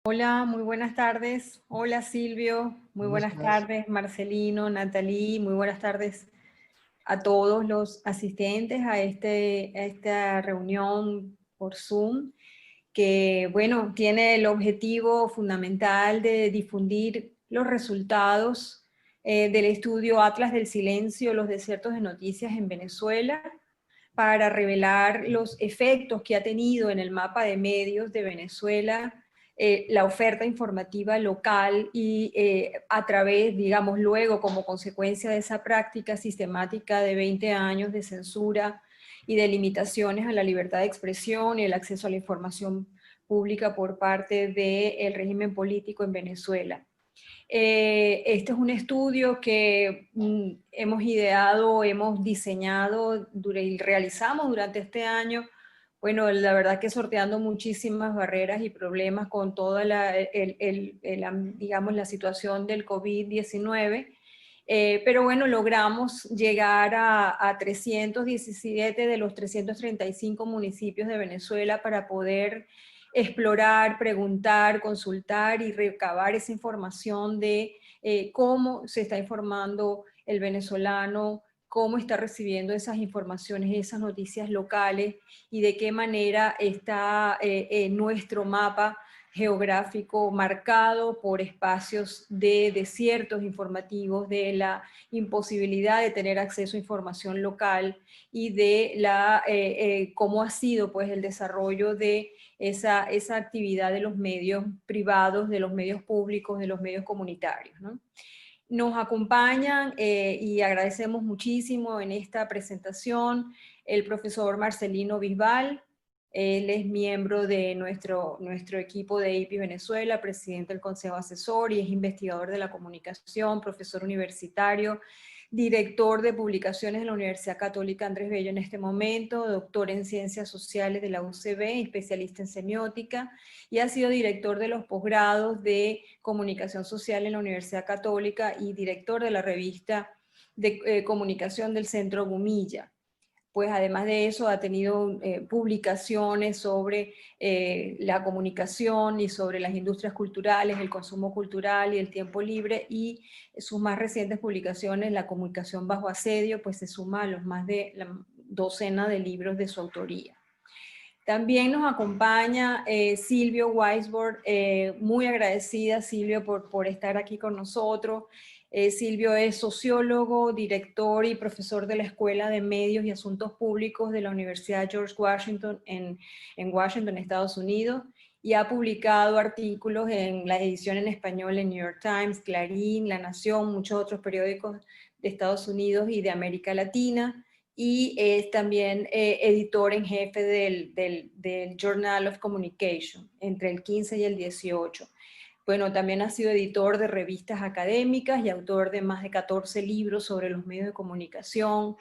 Hola, muy buenas tardes. Hola Silvio, muy ¿Cómo buenas estás? tardes. Marcelino, Natalie, muy buenas tardes a todos los asistentes a esta reunión por Zoom, que bueno, tiene el objetivo fundamental de difundir los resultados del estudio Atlas del Silencio, los desiertos de noticias en Venezuela, para revelar los efectos que ha tenido en el mapa de medios de Venezuela la oferta informativa local y a través, digamos, luego como consecuencia de esa práctica sistemática de 20 años de censura y de limitaciones a la libertad de expresión y el acceso a la información pública por parte del régimen político en Venezuela. Este es un estudio que hemos ideado, hemos diseñado y realizamos durante este año. Bueno, la verdad que sorteando muchísimas barreras y problemas con toda digamos, la situación del COVID-19. Pero bueno, logramos llegar a 317 de los 335 municipios de Venezuela para poder explorar, preguntar, consultar y recabar esa información de cómo se está informando el venezolano, cómo está recibiendo esas informaciones, esas noticias locales y de qué manera está nuestro mapa geográfico marcado por espacios de desiertos informativos, de la imposibilidad de tener acceso a información local y de cómo ha sido pues, el desarrollo de esa actividad de los medios privados, de los medios públicos, de los medios comunitarios, ¿no? Nos acompañan y agradecemos muchísimo en esta presentación el profesor Marcelino Bisbal. Él es miembro de nuestro equipo de IPI Venezuela, presidente del Consejo Asesor y es investigador de la comunicación, profesor universitario, director de publicaciones de la Universidad Católica Andrés Bello en este momento, doctor en Ciencias Sociales de la UCB, especialista en semiótica, y ha sido director de los posgrados de Comunicación Social en la Universidad Católica y director de la revista de comunicación del Centro Gumilla. Pues además de eso ha tenido publicaciones sobre la comunicación y sobre las industrias culturales, el consumo cultural y el tiempo libre, y sus más recientes publicaciones, La comunicación bajo asedio, pues se suma a los más de la docena de libros de su autoría. También nos acompaña Silvio Weisbord, muy agradecida Silvio por estar aquí con nosotros. Silvio es sociólogo, director y profesor de la Escuela de Medios y Asuntos Públicos de la Universidad George Washington en Washington, Estados Unidos, y ha publicado artículos en la edición en español en New York Times, Clarín, La Nación, muchos otros periódicos de Estados Unidos y de América Latina, y es también editor en jefe del Journal of Communication entre el 15 y el 18. Bueno, también ha sido editor de revistas académicas y autor de más de 14 libros sobre los medios de comunicación,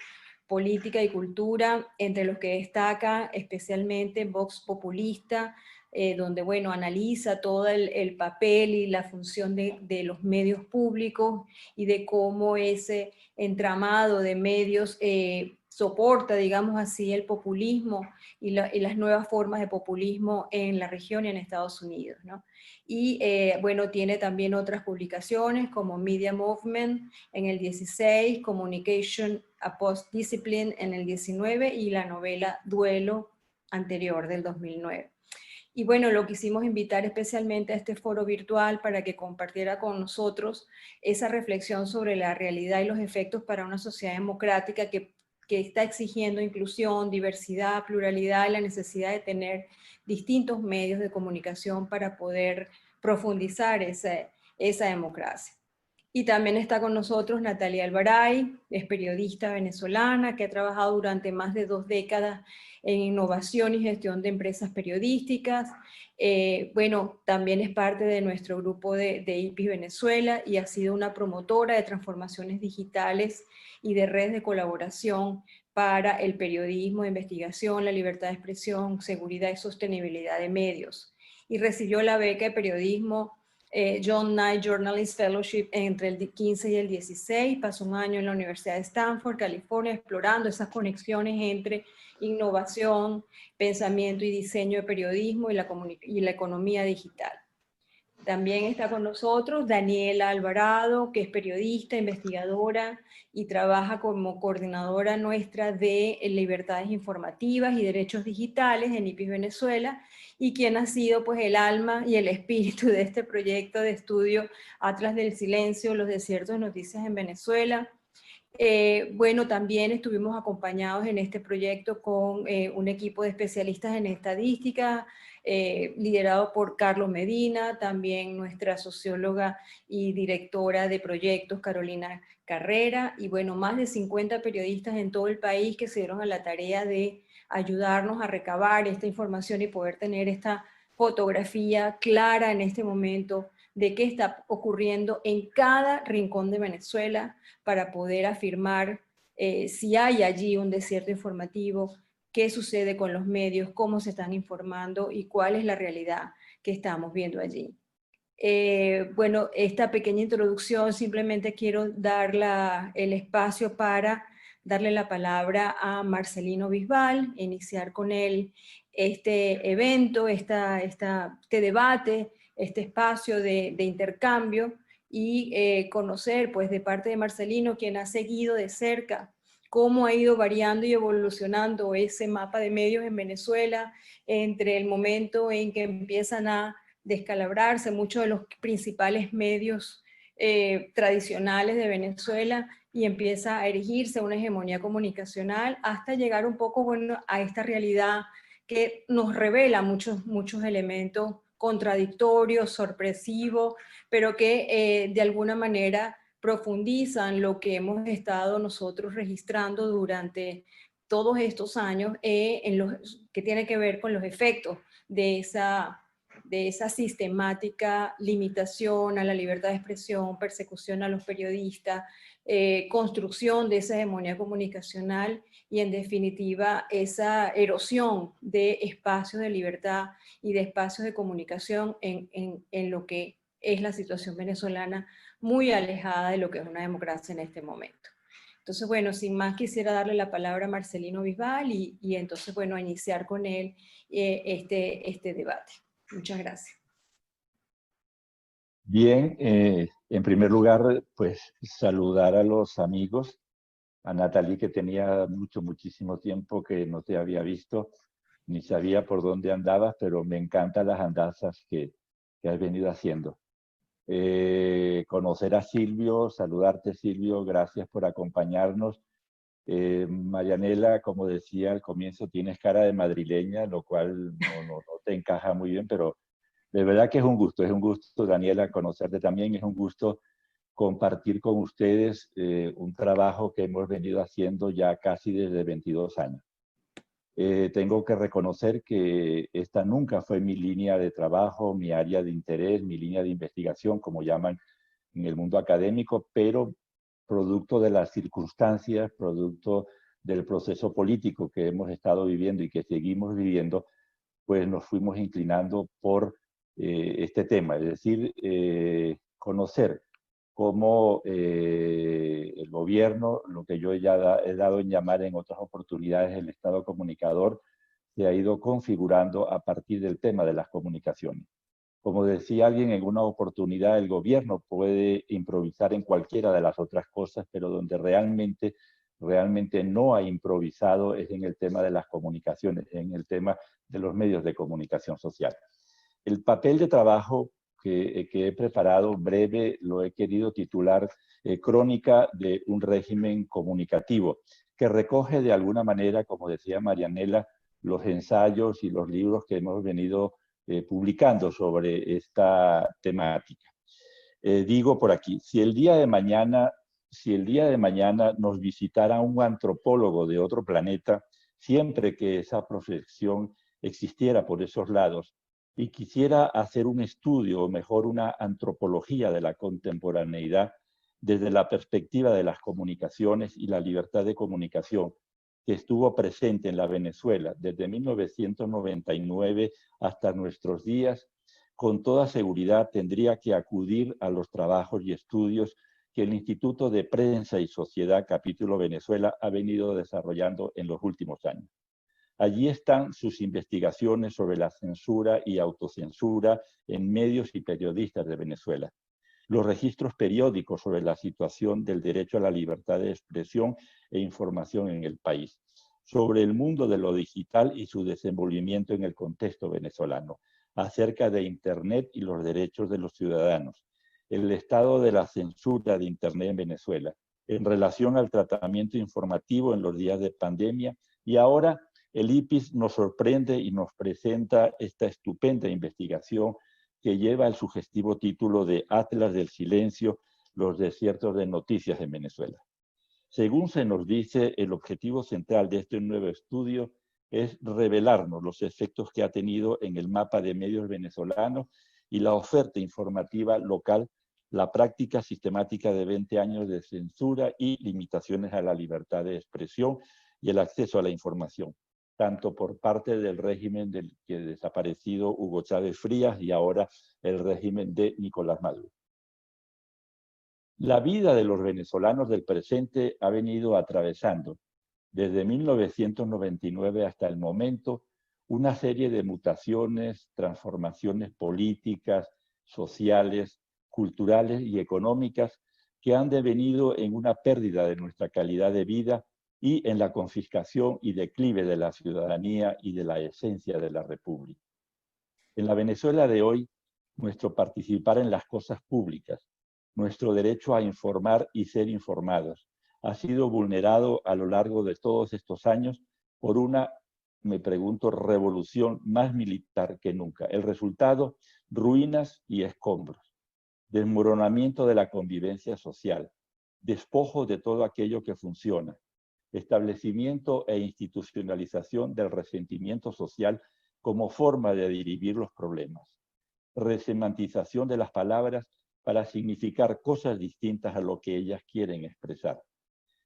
política y cultura, entre los que destaca especialmente Vox Populista, donde, bueno, analiza todo el papel y la función de los medios públicos y de cómo ese entramado de medios soporta, digamos así, el populismo y las nuevas formas de populismo en la región y en Estados Unidos, ¿no? Y bueno, tiene también otras publicaciones como Media Movement en el 16, Communication a Post-Discipline en el 19 y la novela Duelo anterior del 2009. Y bueno, lo quisimos invitar especialmente a este foro virtual para que compartiera con nosotros esa reflexión sobre la realidad y los efectos para una sociedad democrática que está exigiendo inclusión, diversidad, pluralidad y la necesidad de tener distintos medios de comunicación para poder profundizar esa democracia. Y también está con nosotros Natalia Alvaray, es periodista venezolana que ha trabajado durante más de 2 décadas en innovación y gestión de empresas periodísticas. Bueno, también es parte de nuestro grupo de IPIS Venezuela y ha sido una promotora de transformaciones digitales y de redes de colaboración para el periodismo, investigación, la libertad de expresión, seguridad y sostenibilidad de medios. Y recibió la beca de periodismo John Knight Journalist Fellowship entre el 15 y el 16, pasó un año en la Universidad de Stanford, California, explorando esas conexiones entre innovación, pensamiento y diseño de periodismo y la economía digital. También está con nosotros Daniela Alvarado, que es periodista, investigadora y trabaja como coordinadora nuestra de libertades informativas y derechos digitales en IPIS Venezuela, y quien ha sido pues el alma y el espíritu de este proyecto de estudio Atlas del Silencio, los desiertos de noticias en Venezuela. Bueno, también estuvimos acompañados en este proyecto con un equipo de especialistas en estadística, liderado por Carlos Medina, también nuestra socióloga y directora de proyectos, Carolina Carrera, y bueno, más de 50 periodistas en todo el país que se dieron a la tarea de ayudarnos a recabar esta información y poder tener esta fotografía clara en este momento de qué está ocurriendo en cada rincón de Venezuela, para poder afirmar si hay allí un desierto informativo, qué sucede con los medios, cómo se están informando y cuál es la realidad que estamos viendo allí. Bueno, esta pequeña introducción, simplemente quiero dar el espacio para darle la palabra a Marcelino Bisbal, iniciar con él este evento, este debate, este espacio de intercambio, y conocer pues de parte de Marcelino, quien ha seguido de cerca cómo ha ido variando y evolucionando ese mapa de medios en Venezuela entre el momento en que empiezan a descalabrarse muchos de los principales medios tradicionales de Venezuela y empieza a erigirse una hegemonía comunicacional hasta llegar un poco, bueno, a esta realidad que nos revela muchos elementos contradictorios, sorpresivos, pero que de alguna manera profundizan lo que hemos estado nosotros registrando durante todos estos años, que tiene que ver con los efectos de esa sistemática limitación a la libertad de expresión, persecución a los periodistas, construcción de esa hegemonía comunicacional y en definitiva esa erosión de espacios de libertad y de espacios de comunicación en lo que es la situación venezolana, muy alejada de lo que es una democracia en este momento. Entonces, bueno, sin más quisiera darle la palabra a Marcelino Bisbal y entonces, bueno, a iniciar con él este debate. Muchas gracias. Bien, en primer lugar, pues saludar a los amigos, a Natalie, que tenía muchísimo tiempo que no te había visto, ni sabía por dónde andabas, pero me encantan las andanzas que has venido haciendo. Conocer a Silvio, saludarte Silvio, gracias por acompañarnos. Marianela, como decía al comienzo, tienes cara de madrileña, lo cual no te encaja muy bien, pero de verdad que es un gusto, Daniela, conocerte también, es un gusto compartir con ustedes un trabajo que hemos venido haciendo ya casi desde 22 años. Tengo que reconocer que esta nunca fue mi línea de trabajo, mi área de interés, mi línea de investigación, como llaman en el mundo académico, pero producto de las circunstancias, producto del proceso político que hemos estado viviendo y que seguimos viviendo, pues nos fuimos inclinando por este tema, es decir, conocer cómo el gobierno, lo que yo ya he dado en llamar en otras oportunidades el Estado comunicador, se ha ido configurando a partir del tema de las comunicaciones. Como decía alguien en una oportunidad, el gobierno puede improvisar en cualquiera de las otras cosas, pero donde realmente no ha improvisado es en el tema de las comunicaciones, en el tema de los medios de comunicación social. El papel de trabajo que he preparado, breve, lo he querido titular Crónica de un régimen comunicativo, que recoge de alguna manera, como decía Marianela, los ensayos y los libros que hemos venido publicando sobre esta temática. Digo por aquí, si el día de mañana nos visitara un antropólogo de otro planeta, siempre que esa profesión existiera por esos lados, y quisiera hacer un estudio, o mejor una antropología de la contemporaneidad desde la perspectiva de las comunicaciones y la libertad de comunicación que estuvo presente en la Venezuela desde 1999 hasta nuestros días, con toda seguridad tendría que acudir a los trabajos y estudios que el Instituto de Prensa y Sociedad Capítulo Venezuela ha venido desarrollando en los últimos años. Allí están sus investigaciones sobre la censura y autocensura en medios y periodistas de Venezuela, los registros periódicos sobre la situación del derecho a la libertad de expresión e información en el país, sobre el mundo de lo digital y su desenvolvimiento en el contexto venezolano, acerca de Internet y los derechos de los ciudadanos, el estado de la censura de Internet en Venezuela, en relación al tratamiento informativo en los días de pandemia, y ahora el IPIS nos sorprende y nos presenta esta estupenda investigación que lleva el sugestivo título de Atlas del Silencio, los desiertos de noticias en Venezuela. Según se nos dice, el objetivo central de este nuevo estudio es revelarnos los efectos que ha tenido en el mapa de medios venezolanos y la oferta informativa local la práctica sistemática de 20 años de censura y limitaciones a la libertad de expresión y el acceso a la información, tanto por parte del régimen del que desaparecido Hugo Chávez Frías y ahora el régimen de Nicolás Maduro. La vida de los venezolanos del presente ha venido atravesando, desde 1999 hasta el momento, una serie de mutaciones, transformaciones políticas, sociales, culturales y económicas que han devenido en una pérdida de nuestra calidad de vida y en la confiscación y declive de la ciudadanía y de la esencia de la República. En la Venezuela de hoy, nuestro participar en las cosas públicas, nuestro derecho a informar y ser informados, ha sido vulnerado a lo largo de todos estos años por una, me pregunto, revolución más militar que nunca. El resultado, ruinas y escombros, desmoronamiento de la convivencia social, despojo de todo aquello que funciona, establecimiento e institucionalización del resentimiento social como forma de dirimir los problemas, resemantización de las palabras para significar cosas distintas a lo que ellas quieren expresar,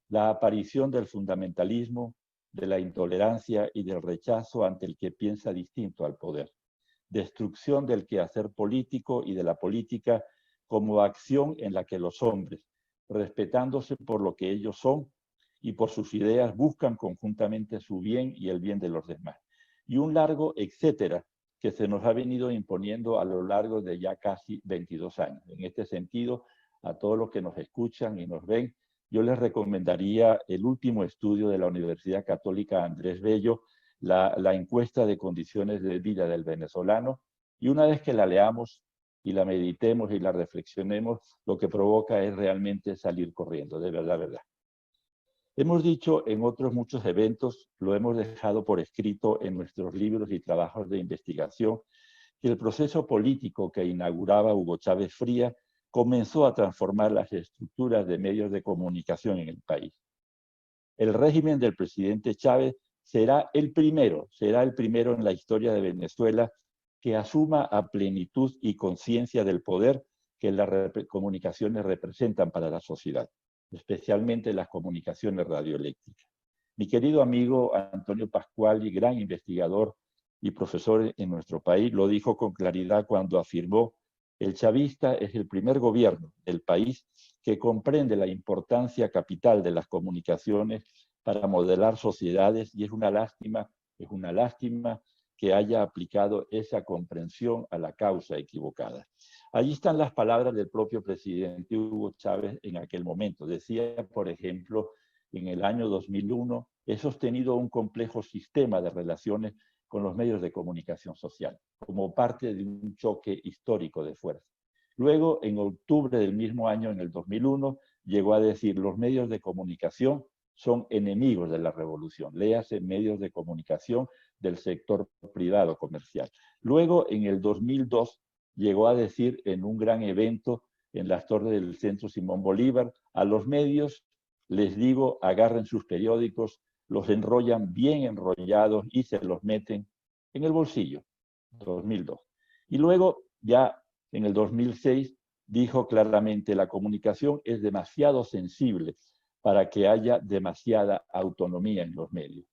la aparición del fundamentalismo, de la intolerancia y del rechazo ante el que piensa distinto al poder, destrucción del quehacer político y de la política como acción en la que los hombres, respetándose por lo que ellos son y por sus ideas, buscan conjuntamente su bien y el bien de los demás. Y un largo etcétera que se nos ha venido imponiendo a lo largo de ya casi 22 años. En este sentido, a todos los que nos escuchan y nos ven, yo les recomendaría el último estudio de la Universidad Católica Andrés Bello, la encuesta de condiciones de vida del venezolano, y una vez que la leamos y la meditemos y la reflexionemos, lo que provoca es realmente salir corriendo, de verdad, verdad. Hemos dicho en otros muchos eventos, lo hemos dejado por escrito en nuestros libros y trabajos de investigación, que el proceso político que inauguraba Hugo Chávez Frías comenzó a transformar las estructuras de medios de comunicación en el país. El régimen del presidente Chávez será el primero en la historia de Venezuela que asuma a plenitud y conciencia del poder que las comunicaciones representan para la sociedad, especialmente las comunicaciones radioeléctricas. Mi querido amigo Antonio Pascual, gran investigador y profesor en nuestro país, lo dijo con claridad cuando afirmó: el chavista es el primer gobierno del país que comprende la importancia capital de las comunicaciones para modelar sociedades, y es una lástima que haya aplicado esa comprensión a la causa equivocada. Allí están las palabras del propio presidente Hugo Chávez en aquel momento. Decía, por ejemplo, en el año 2001, he sostenido un complejo sistema de relaciones con los medios de comunicación social, como parte de un choque histórico de fuerza. Luego, en octubre del mismo año, en el 2001, llegó a decir: los medios de comunicación son enemigos de la revolución, léase medios de comunicación del sector privado comercial. Luego, en el 2002, llegó a decir en un gran evento en las torres del Centro Simón Bolívar: a los medios les digo, agarren sus periódicos, los enrollan bien enrollados y se los meten en el bolsillo. 2002. Y luego, ya en el 2006, dijo claramente: la comunicación es demasiado sensible para que haya demasiada autonomía en los medios.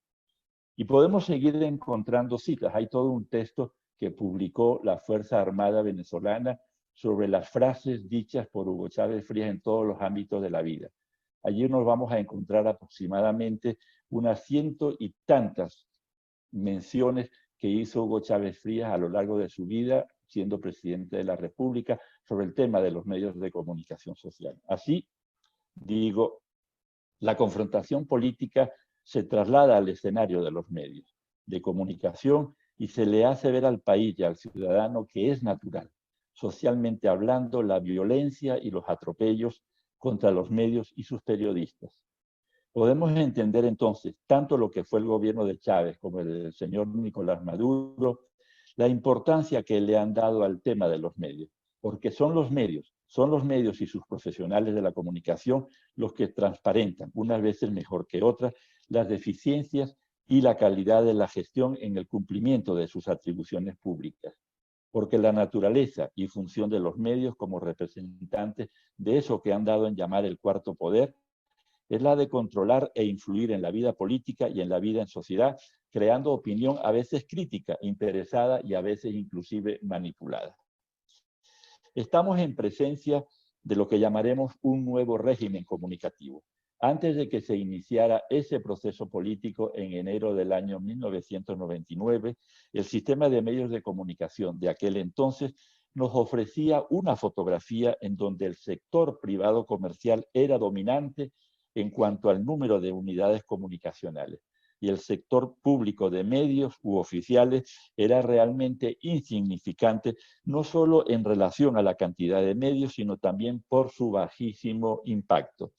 Y podemos seguir encontrando citas. Hay todo un texto que publicó la Fuerza Armada Venezolana sobre las frases dichas por Hugo Chávez Frías en todos los ámbitos de la vida. Allí nos vamos a encontrar aproximadamente unas 100 y tantas menciones que hizo Hugo Chávez Frías a lo largo de su vida, siendo presidente de la República, sobre el tema de los medios de comunicación social. Así, digo, la confrontación política se traslada al escenario de los medios de comunicación y se le hace ver al país y al ciudadano que es natural, socialmente hablando, la violencia y los atropellos contra los medios y sus periodistas. Podemos entender entonces tanto lo que fue el gobierno de Chávez como el del señor Nicolás Maduro, la importancia que le han dado al tema de los medios, porque son los medios y sus profesionales de la comunicación los que transparentan, unas veces mejor que otras, las deficiencias y la calidad de la gestión en el cumplimiento de sus atribuciones públicas. Porque la naturaleza y función de los medios como representantes de eso que han dado en llamar el cuarto poder es la de controlar e influir en la vida política y en la vida en sociedad, creando opinión a veces crítica, interesada y a veces inclusive manipulada. Estamos en presencia de lo que llamaremos un nuevo régimen comunicativo. Antes de que se iniciara ese proceso político en enero del año 1999, el sistema de medios de comunicación de aquel entonces nos ofrecía una fotografía en donde el sector privado comercial era dominante en cuanto al número de unidades comunicacionales y el sector público de medios u oficiales era realmente insignificante, no solo en relación a la cantidad de medios, sino también por su bajísimo impacto.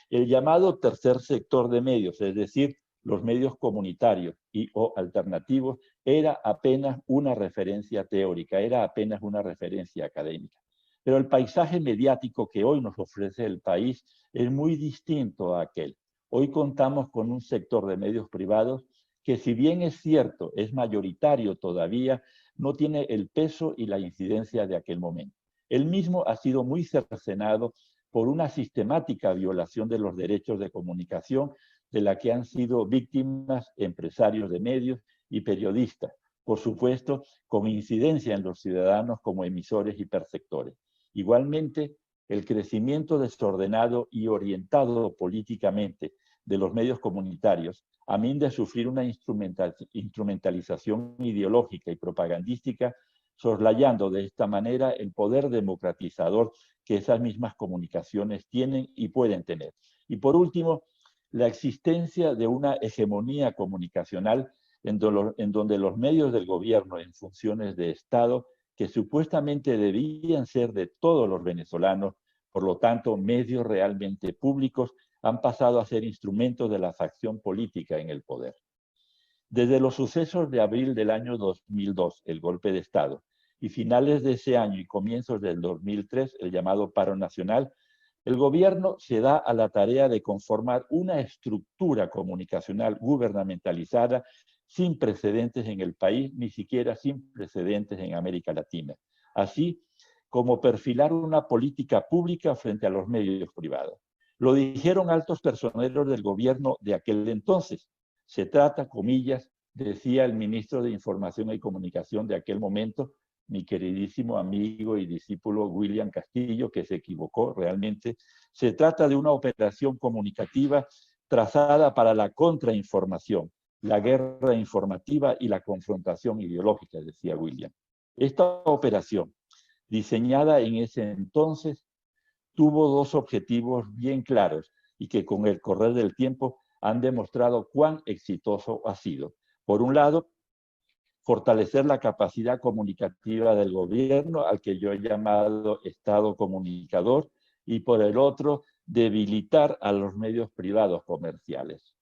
El llamado tercer sector de medios, es decir, los medios comunitarios y o alternativos, era apenas una referencia teórica, era apenas una referencia académica. Pero el paisaje mediático que hoy nos ofrece el país es muy distinto a aquel. Hoy contamos con un sector de medios privados que, si bien es cierto, es mayoritario todavía, no tiene el peso y la incidencia de aquel momento. El mismo ha sido muy cercenado por una sistemática violación de los derechos de comunicación de la que han sido víctimas empresarios de medios y periodistas, por supuesto, con incidencia en los ciudadanos como emisores y perceptores. Igualmente, el crecimiento desordenado y orientado políticamente de los medios comunitarios, a fin de sufrir una instrumentalización ideológica y propagandística, soslayando de esta manera el poder democratizador que esas mismas comunicaciones tienen y pueden tener. Y por último, la existencia de una hegemonía comunicacional en donde los medios del gobierno en funciones de Estado, que supuestamente debían ser de todos los venezolanos, por lo tanto, medios realmente públicos, han pasado a ser instrumentos de la facción política en el poder. Desde los sucesos de abril del año 2002, el golpe de Estado, y finales de ese año y comienzos del 2003, el llamado paro nacional, el gobierno se da a la tarea de conformar una estructura comunicacional gubernamentalizada sin precedentes en el país, ni siquiera sin precedentes en América Latina. Así como perfilar una política pública frente a los medios privados. Lo dijeron altos personeros del gobierno de aquel entonces. Se trata, comillas, decía el ministro de Información y Comunicación de aquel momento, mi queridísimo amigo y discípulo William Castillo, que se equivocó realmente. Se trata de una operación comunicativa trazada para la contrainformación, la guerra informativa y la confrontación ideológica, decía William. Esta operación, diseñada en ese entonces, tuvo dos objetivos bien claros y que con el correr del tiempo han demostrado cuán exitoso ha sido. Por un lado, fortalecer la capacidad comunicativa del gobierno, al que yo he llamado Estado comunicador, y por el otro, debilitar a los medios privados comerciales.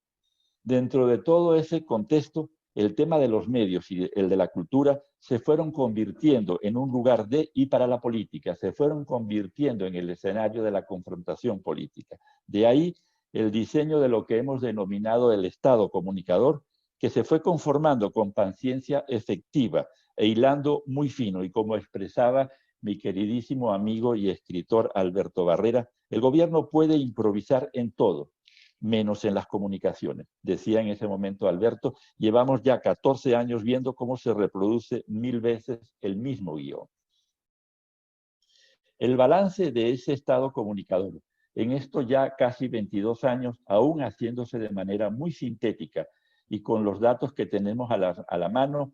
Dentro de todo ese contexto, el tema de los medios y el de la cultura se fueron convirtiendo en un lugar de y para la política, se fueron convirtiendo en el escenario de la confrontación política. De ahí el diseño de lo que hemos denominado el Estado comunicador, que se fue conformando con paciencia efectiva e hilando muy fino, y como expresaba mi queridísimo amigo y escritor Alberto Barrera, el gobierno puede improvisar en todo, menos en las comunicaciones. Decía en ese momento Alberto, llevamos ya 14 años viendo cómo se reproduce 1000 veces el mismo guión. El balance de ese Estado comunicador, en estos ya casi 22 años, aún haciéndose de manera muy sintética y con los datos que tenemos a la mano,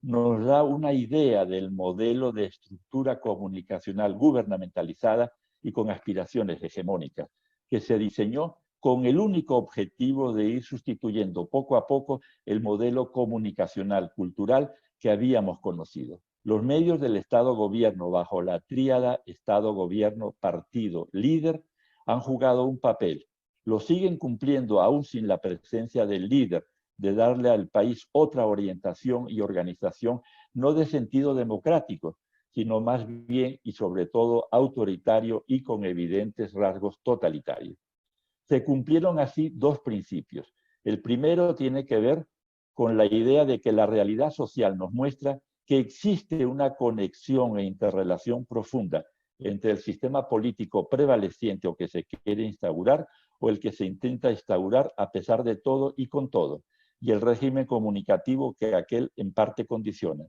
nos da una idea del modelo de estructura comunicacional gubernamentalizada y con aspiraciones hegemónicas, que se diseñó con el único objetivo de ir sustituyendo poco a poco el modelo comunicacional cultural que habíamos conocido. Los medios del Estado-Gobierno, bajo la tríada Estado-Gobierno-Partido-Líder, han jugado un papel. Lo siguen cumpliendo aún sin la presencia del líder, de darle al país otra orientación y organización, no de sentido democrático, sino más bien y sobre todo autoritario y con evidentes rasgos totalitarios. Se cumplieron así dos principios. El primero tiene que ver con la idea de que la realidad social nos muestra que existe una conexión e interrelación profunda entre el sistema político prevaleciente o que se quiere instaurar o el que se intenta instaurar a pesar de todo y con todo, y el régimen comunicativo que aquel en parte condiciona.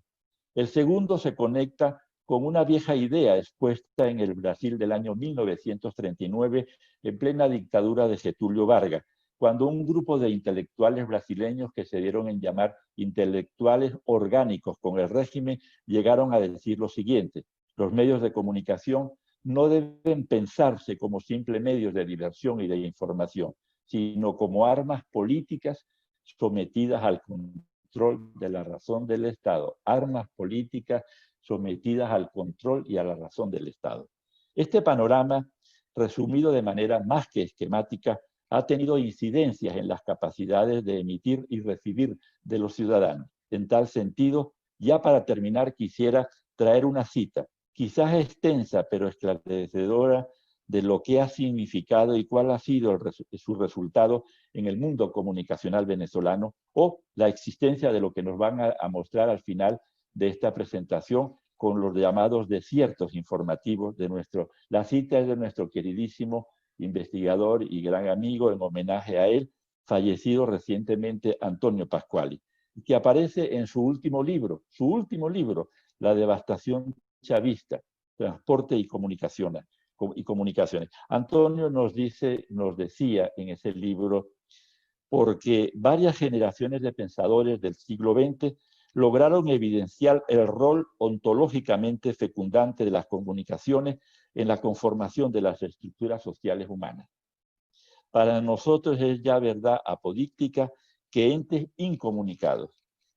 El segundo se conecta con una vieja idea expuesta en el Brasil del año 1939 en plena dictadura de Getúlio Vargas, cuando un grupo de intelectuales brasileños que se dieron en llamar intelectuales orgánicos con el régimen llegaron a decir lo siguiente: los medios de comunicación no deben pensarse como simples medios de diversión y de información, sino como armas políticas sometidas al control de la razón del Estado, armas políticas sometidas al control y a la razón del Estado. Este panorama, resumido de manera más que esquemática, ha tenido incidencias en las capacidades de emitir y recibir de los ciudadanos. En tal sentido, ya para terminar, quisiera traer una cita, quizás extensa, pero esclarecedora, de lo que ha significado y cuál ha sido su resultado en el mundo comunicacional venezolano, o la existencia de lo que nos van a mostrar al final de esta presentación con los llamados desiertos informativos de la cita es de nuestro queridísimo investigador y gran amigo, en homenaje a él, fallecido recientemente, Antonio Pasquali, que aparece en su último libro, La devastación chavista, transporte y comunicaciones. Antonio nos decía en ese libro, porque varias generaciones de pensadores del siglo XX lograron evidenciar el rol ontológicamente fecundante de las comunicaciones en la conformación de las estructuras sociales humanas. Para nosotros es ya verdad apodíctica que entes incomunicados,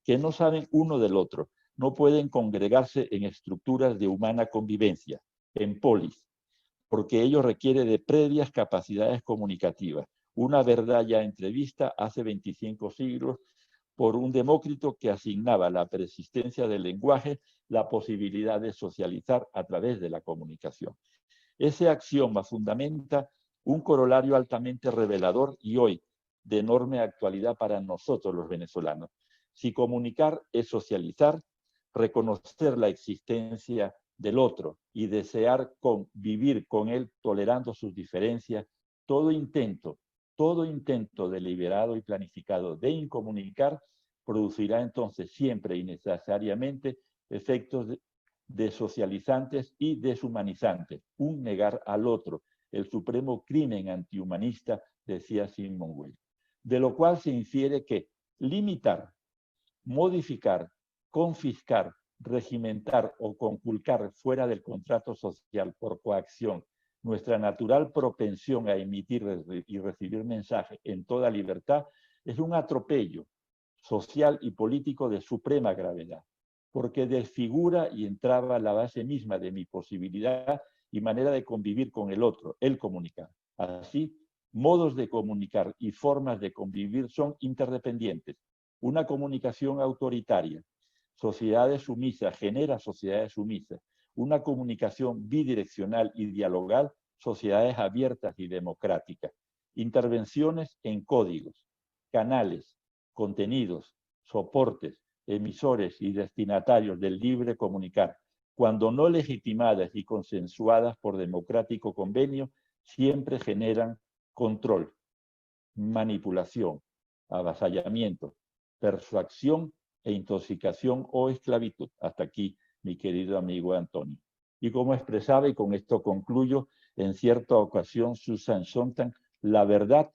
que no saben uno del otro, no pueden congregarse en estructuras de humana convivencia, en polis, porque ello requiere de previas capacidades comunicativas. Una verdad ya entrevista hace 25 siglos por un Demócrito que asignaba a la persistencia del lenguaje la posibilidad de socializar a través de la comunicación. Ese axioma fundamenta un corolario altamente revelador y hoy de enorme actualidad para nosotros los venezolanos. Si comunicar es socializar, reconocer la existencia del otro y desear vivir con él tolerando sus diferencias, todo intento deliberado y planificado de incomunicar producirá entonces siempre y necesariamente efectos desocializantes y deshumanizantes, un negar al otro, el supremo crimen antihumanista, decía Simone Weil. De lo cual se infiere que limitar, modificar, confiscar, regimentar o conculcar fuera del contrato social por coacción nuestra natural propensión a emitir y recibir mensajes en toda libertad es un atropello social y político de suprema gravedad, porque desfigura y entraba la base misma de mi posibilidad y manera de convivir con el otro, el comunicar. Así, modos de comunicar y formas de convivir son interdependientes. Una comunicación autoritaria, sociedades sumisas, genera sociedades sumisas. Una comunicación bidireccional y dialogal, sociedades abiertas y democráticas. Intervenciones en códigos, canales, contenidos, soportes, emisores y destinatarios del libre comunicar, cuando no legitimadas y consensuadas por democrático convenio, siempre generan control, manipulación, avasallamiento, persuasión e intoxicación o esclavitud. Hasta aquí, mi querido amigo Antonio. Y como expresaba, y con esto concluyo, en cierta ocasión Susan Sontag, la verdad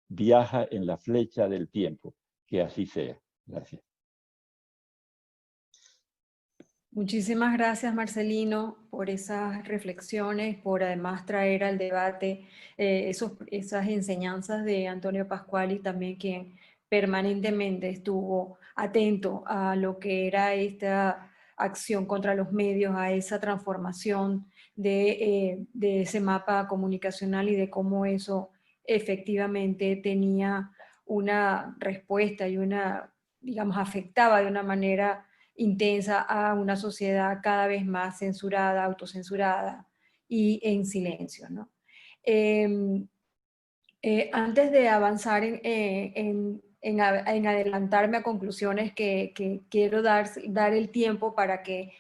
viaja en la flecha del tiempo. que así sea. Gracias. Muchísimas gracias, Marcelino, por esas reflexiones, por además traer al debate esas enseñanzas de Antonio Pascual, y también quien permanentemente estuvo atento a lo que era esta acción contra los medios, a esa transformación de ese mapa comunicacional y de cómo eso efectivamente tenía una respuesta y digamos, afectaba de una manera intensa a una sociedad cada vez más censurada, autocensurada y en silencio, ¿no? Eh, Antes de avanzar en adelantarme a conclusiones que quiero dar el tiempo para que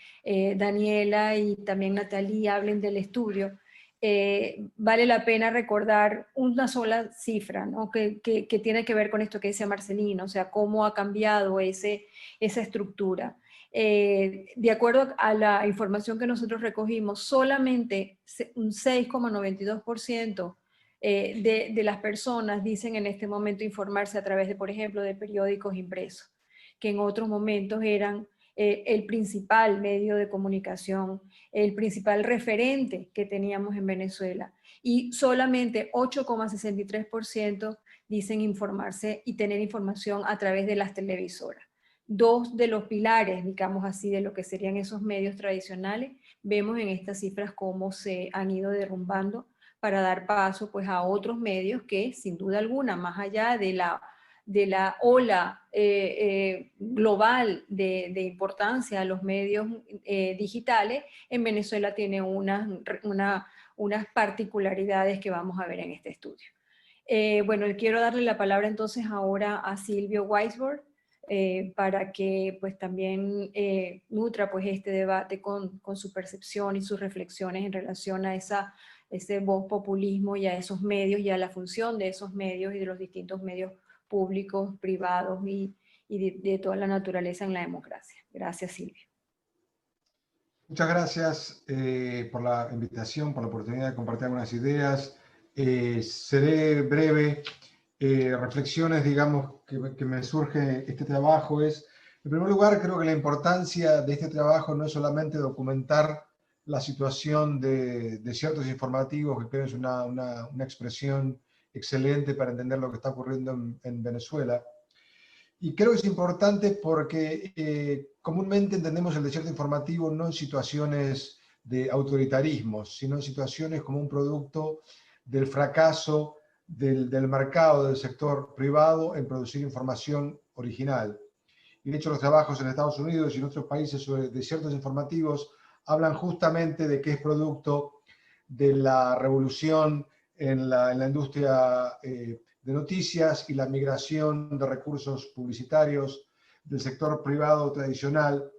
Daniela y también Natalie hablen del estudio, vale la pena recordar una sola cifra, ¿no? que tiene que ver con esto que dice Marcelino, o sea, cómo ha cambiado esa estructura. De acuerdo a la información que nosotros recogimos, solamente un 6,92% de las personas dicen en este momento informarse a través de, por ejemplo, de periódicos impresos, que en otros momentos eran el principal medio de comunicación, el principal referente que teníamos en Venezuela. Y solamente 8,63% dicen informarse y tener información a través de las televisoras. Dos de los pilares, digamos así, de lo que serían esos medios tradicionales, vemos en estas cifras cómo se han ido derrumbando para dar paso pues a otros medios que sin duda alguna, más allá de la ola global de importancia a los medios digitales, en Venezuela tiene unas particularidades que vamos a ver en este estudio. Bueno, quiero darle la palabra entonces ahora a Silvio Weisberg, para que pues también nutra pues este debate con su percepción y sus reflexiones en relación a ese voz populismo y a esos medios y a la función de esos medios y de los distintos medios públicos, privados y de toda la naturaleza en la democracia. Gracias, Silvio. Muchas gracias por la invitación, por la oportunidad de compartir algunas ideas. Seré breve. Reflexiones, digamos, que me surge este trabajo es, en primer lugar, creo que la importancia de este trabajo no es solamente documentar la situación de ciertos informativos, que creo es una expresión excelente para entender lo que está ocurriendo en Venezuela. Y creo que es importante porque comúnmente entendemos el desierto informativo no en situaciones de autoritarismo, sino en situaciones como un producto del fracaso del mercado, del sector privado en producir información original. Y de hecho los trabajos en Estados Unidos y en otros países sobre desiertos informativos hablan justamente de que es producto de la revolución en la industria de noticias y la migración de recursos publicitarios del sector privado tradicional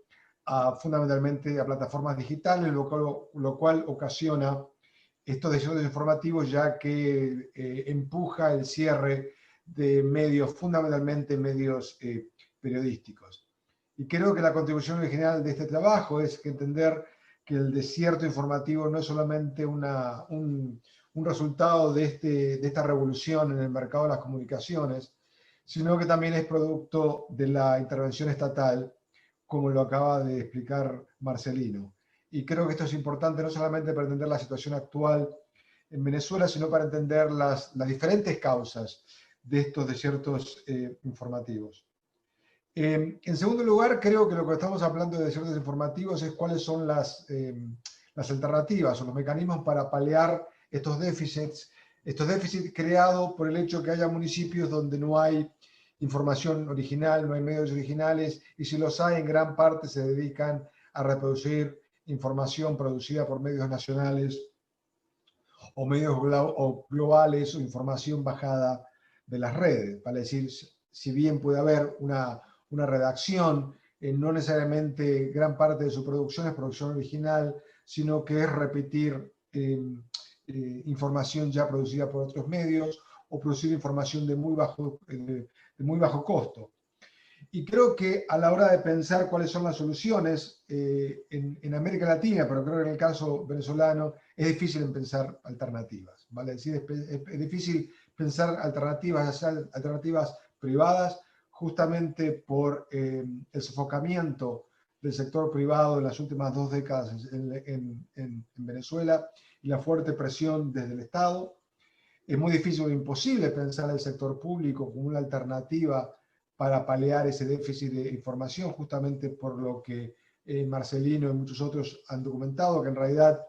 fundamentalmente a plataformas digitales, lo cual ocasiona estos desiertos informativos, ya que empuja el cierre de medios, fundamentalmente medios periodísticos. Y creo que la contribución original de este trabajo es que entender que el desierto informativo no es solamente un resultado de esta revolución en el mercado de las comunicaciones, sino que también es producto de la intervención estatal, como lo acaba de explicar Marcelino. Y creo que esto es importante no solamente para entender la situación actual en Venezuela, sino para entender las diferentes causas de estos desiertos informativos. En segundo lugar, creo que lo que estamos hablando de desiertos informativos es cuáles son las alternativas o los mecanismos para paliar estos déficits creados por el hecho que haya municipios donde no hay información original, no hay medios originales, y si los hay, en gran parte se dedican a reproducir información producida por medios nacionales o medios globales o información bajada de las redes. Para decir, si bien puede haber una redacción, no necesariamente gran parte de su producción es producción original, sino que es repetir información ya producida por otros medios o producir información de muy bajo costo. Y creo que a la hora de pensar cuáles son las soluciones en América Latina, pero creo que en el caso venezolano es difícil pensar alternativas, ¿vale? Es decir, es difícil pensar alternativas privadas justamente por el sofocamiento del sector privado en las últimas 2 décadas en Venezuela y la fuerte presión desde el Estado. Es muy difícil o imposible pensar el sector público como una alternativa para paliar ese déficit de información, justamente por lo que Marcelino y muchos otros han documentado, que en realidad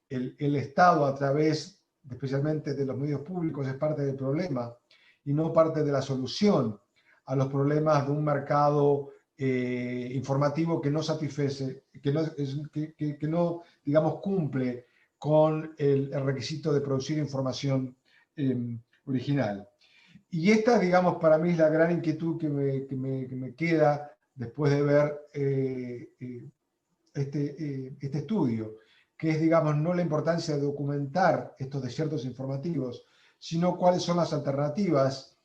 el Estado, a través especialmente de los medios públicos, es parte del problema y no parte de la solución a los problemas de un mercado informativo que no satisface, que no, digamos, cumple con el requisito de producir información original. Y esta, digamos, para mí es la gran inquietud que me queda después de ver este estudio, que es, digamos, no la importancia de documentar estos desiertos informativos, sino cuáles son las alternativas,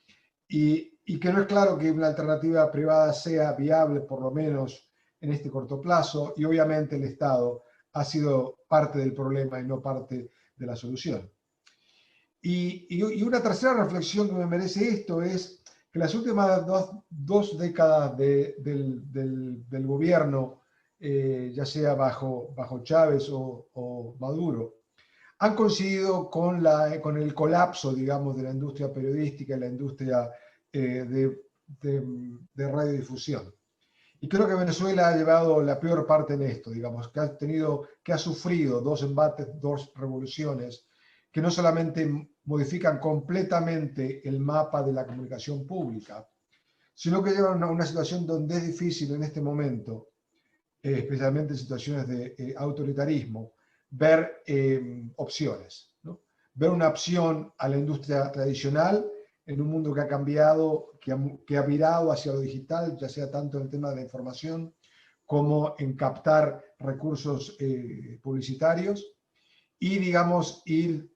y que no es claro que una alternativa privada sea viable, por lo menos en este corto plazo, y obviamente el Estado ha sido parte del problema y no parte de la solución. Y una tercera reflexión que me merece esto es que las últimas dos décadas del gobierno, ya sea bajo Chávez o Maduro, han coincidido con el colapso, digamos, de la industria periodística y la industria de radiodifusión. Y creo que Venezuela ha llevado la peor parte en esto, digamos, que ha sufrido 2 embates, 2 revoluciones, que no solamente modifican completamente el mapa de la comunicación pública, sino que llevan a una situación donde es difícil en este momento, especialmente en situaciones de autoritarismo, ver opciones, ¿no? Ver una opción a la industria tradicional en un mundo que ha cambiado, que ha virado hacia lo digital, ya sea tanto en el tema de la información como en captar recursos publicitarios, y, digamos, ir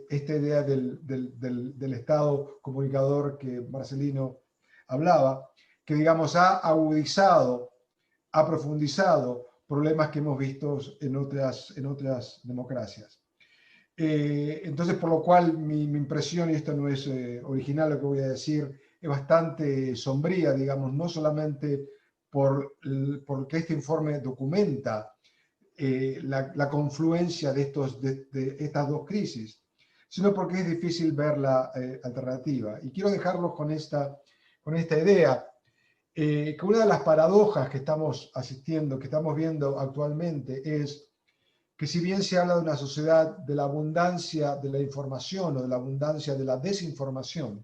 esta idea del Estado comunicador que Marcelino hablaba, que, digamos, ha agudizado, ha profundizado problemas que hemos visto en otras democracias. Entonces, por lo cual mi impresión, y esto no es original lo que voy a decir, es bastante sombría, digamos, no solamente porque este informe documenta la confluencia de estas 2 crisis, sino porque es difícil ver la alternativa. Y quiero dejarlos con esta idea, que una de las paradojas que estamos asistiendo, que estamos viendo actualmente, es que si bien se habla de una sociedad de la abundancia de la información o de la abundancia de la desinformación,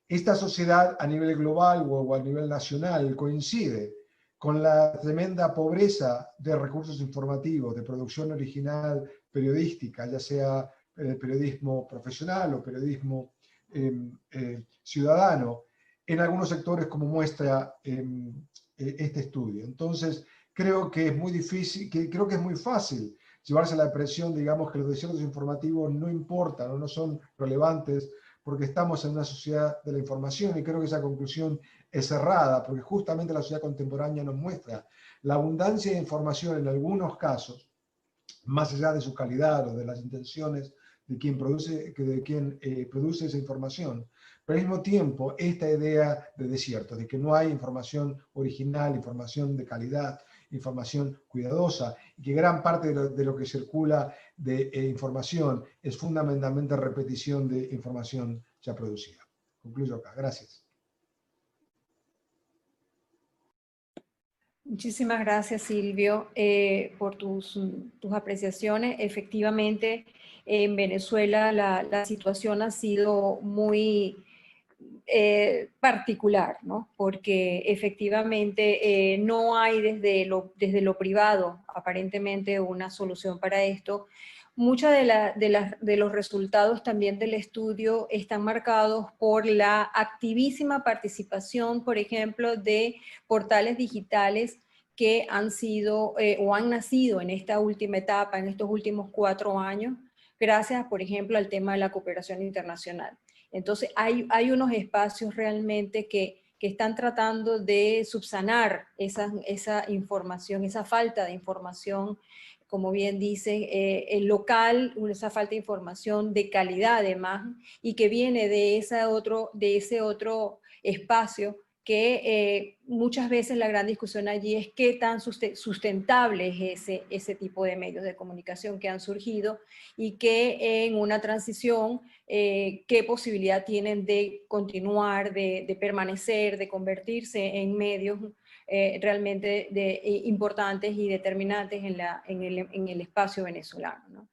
esta sociedad a nivel global o a nivel nacional coincide con la tremenda pobreza de recursos informativos, de producción original periodística, ya sea periodismo profesional o periodismo ciudadano, en algunos sectores, como muestra este estudio. Entonces, creo que es muy fácil llevarse la impresión, digamos, que los desiertos informativos no importan o no son relevantes porque estamos en una sociedad de la información, y creo que esa conclusión es errada, porque justamente la sociedad contemporánea nos muestra la abundancia de información en algunos casos, más allá de su calidad o de las intenciones de quien produce esa información, pero al mismo tiempo esta idea de desierto, de que no hay información original, información de calidad, información cuidadosa, y que gran parte de lo que circula de información es fundamentalmente repetición de información ya producida. Concluyo acá. Gracias. Muchísimas gracias, Silvio, por tus apreciaciones. Efectivamente, en Venezuela la situación ha sido muy particular, ¿no? Porque efectivamente no hay desde lo privado aparentemente una solución para esto. Muchos de los resultados también del estudio están marcados por la activísima participación, por ejemplo, de portales digitales que han sido o han nacido en esta última etapa, en estos últimos 4 años, gracias, por ejemplo, al tema de la cooperación internacional. Entonces, hay unos espacios realmente que están tratando de subsanar esa información, esa falta de información como bien dice, el local, esa falta de información de calidad además, y que viene de ese otro espacio, que muchas veces la gran discusión allí es qué tan sustentable es ese tipo de medios de comunicación que han surgido, y que en una transición, qué posibilidad tienen de continuar, de permanecer, de convertirse en medios realmente importantes y determinantes en el espacio venezolano, ¿no?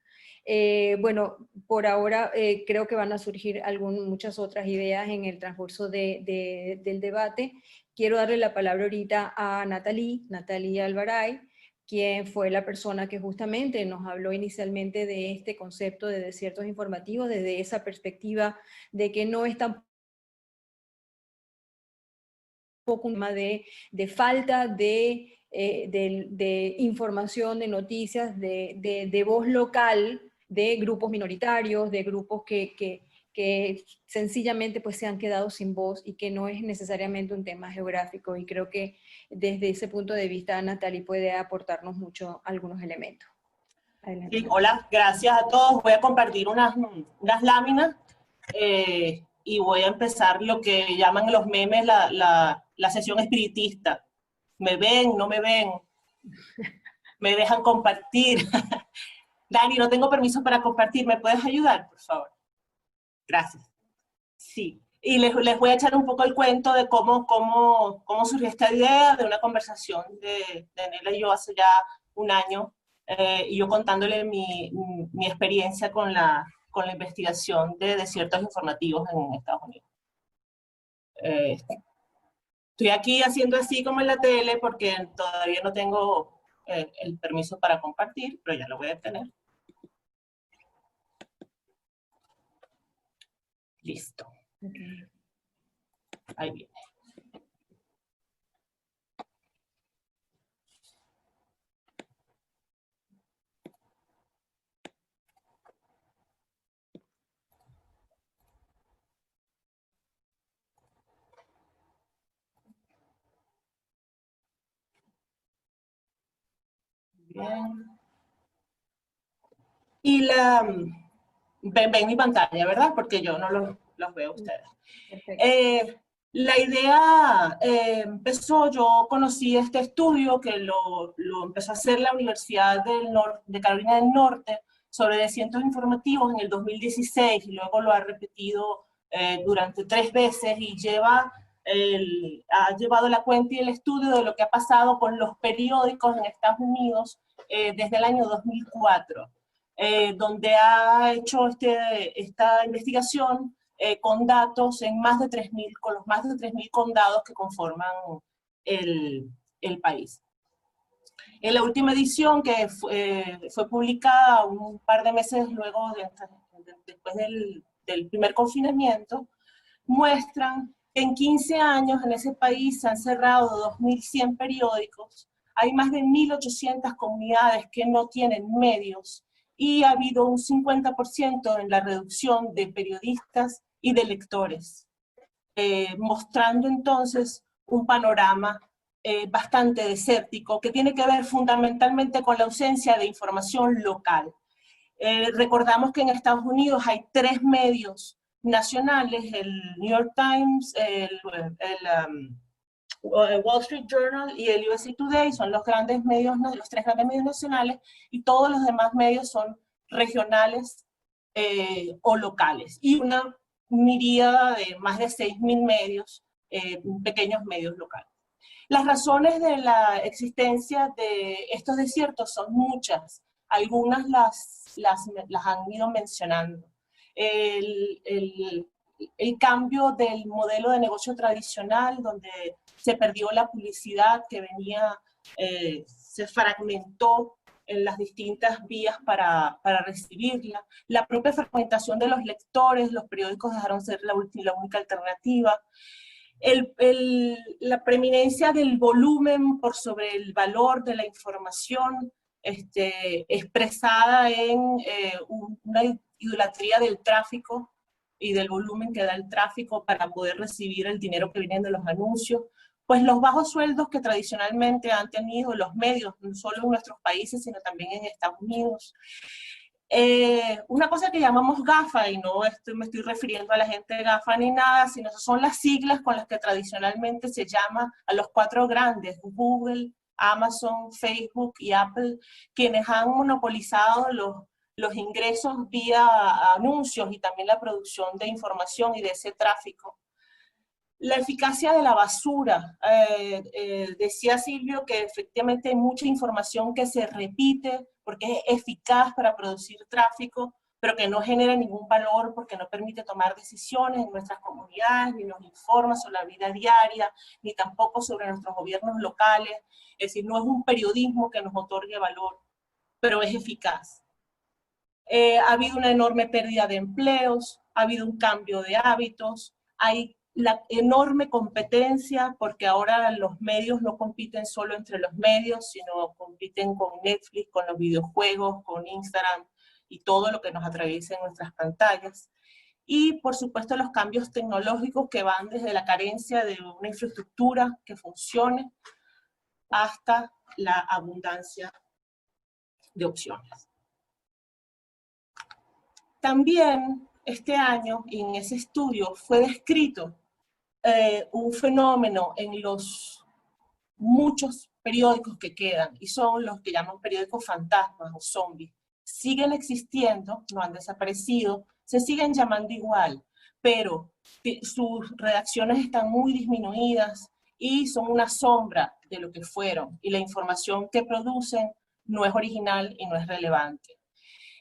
Bueno, por ahora creo que van a surgir muchas otras ideas en el transcurso del debate. Quiero darle la palabra ahorita a Natalie Alvaray, quien fue la persona que justamente nos habló inicialmente de este concepto de desiertos informativos, desde esa perspectiva de que no es tan poco un tema de falta de información, de noticias, de voz local, de grupos minoritarios, de grupos que sencillamente pues se han quedado sin voz, y que no es necesariamente un tema geográfico, y creo que desde ese punto de vista Natalie puede aportarnos mucho algunos elementos. Adelante. Sí, hola, gracias a todos. Voy a compartir unas láminas y voy a empezar lo que llaman los memes la sesión espiritista. ¿Me ven? ¿No me ven? ¿Me dejan compartir? Dani, no tengo permiso para compartir. ¿Me puedes ayudar, por favor? Gracias. Sí. Y les voy a echar un poco el cuento de cómo surgió esta idea, de una conversación de Nela y yo hace ya un año, y yo contándole mi experiencia con la investigación de desiertos informativos en Estados Unidos. Estoy aquí haciendo así como en la tele porque todavía no tengo el permiso para compartir, pero ya lo voy a tener. Listo. Okay. Ahí viene. Bien. Y ven mi pantalla, ¿verdad? Porque yo no los veo a ustedes. La idea empezó, yo conocí este estudio que lo empezó a hacer la Universidad de Carolina del Norte sobre desiertos informativos en el 2016, y luego lo ha repetido durante 3 veces, y ha llevado la cuenta y el estudio de lo que ha pasado con los periódicos en Estados Unidos desde el año 2004, donde ha hecho esta investigación con datos en con los más de 3.000 condados que conforman el país. En la última edición, que fue publicada un par de meses luego después del primer confinamiento, muestran que en 15 años en ese país se han cerrado 2.100 periódicos, hay más de 1.800 comunidades que no tienen medios, y ha habido un 50% en la reducción de periodistas y de lectores, mostrando entonces un panorama bastante desértico, que tiene que ver fundamentalmente con la ausencia de información local. Recordamos que en Estados Unidos hay 3 medios nacionales, el New York Times, el Wall Street Journal y el USA Today, son los 3 grandes medios nacionales, y todos los demás medios son regionales o locales, y una miríada de más de 6.000 medios, pequeños medios locales. Las razones de la existencia de estos desiertos son muchas, algunas las han ido mencionando. El cambio del modelo de negocio tradicional, donde se perdió la publicidad que venía, se fragmentó en las distintas vías para recibirla, la propia fragmentación de los lectores, los periódicos dejaron de ser la única alternativa, la preeminencia del volumen por sobre el valor de la información, expresada en una idolatría del tráfico y del volumen que da el tráfico para poder recibir el dinero que viene de los anuncios, pues los bajos sueldos que tradicionalmente han tenido los medios, no solo en nuestros países, sino también en Estados Unidos. Una cosa que llamamos GAFA, y no me estoy refiriendo a la gente de GAFA ni nada, sino son las siglas con las que tradicionalmente se llama a los 4 grandes, Google, Amazon, Facebook y Apple, quienes han monopolizado los ingresos vía anuncios y también la producción de información y de ese tráfico. La eficacia de la basura. Decía Silvio que efectivamente hay mucha información que se repite porque es eficaz para producir tráfico, pero que no genera ningún valor porque no permite tomar decisiones en nuestras comunidades, ni nos informa sobre la vida diaria, ni tampoco sobre nuestros gobiernos locales. Es decir, no es un periodismo que nos otorgue valor, pero es eficaz. Ha habido una enorme pérdida de empleos, ha habido un cambio de hábitos, hay la enorme competencia, porque ahora los medios no compiten solo entre los medios, sino compiten con Netflix, con los videojuegos, con Instagram y todo lo que nos atraviesa en nuestras pantallas. Y por supuesto los cambios tecnológicos que van desde la carencia de una infraestructura que funcione hasta la abundancia de opciones. También este año, en ese estudio, fue descrito un fenómeno en los muchos periódicos que quedan, y son los que llaman periódicos fantasmas o zombies. Siguen existiendo, no han desaparecido, se siguen llamando igual, pero sus redacciones están muy disminuidas y son una sombra de lo que fueron, y la información que producen no es original y no es relevante.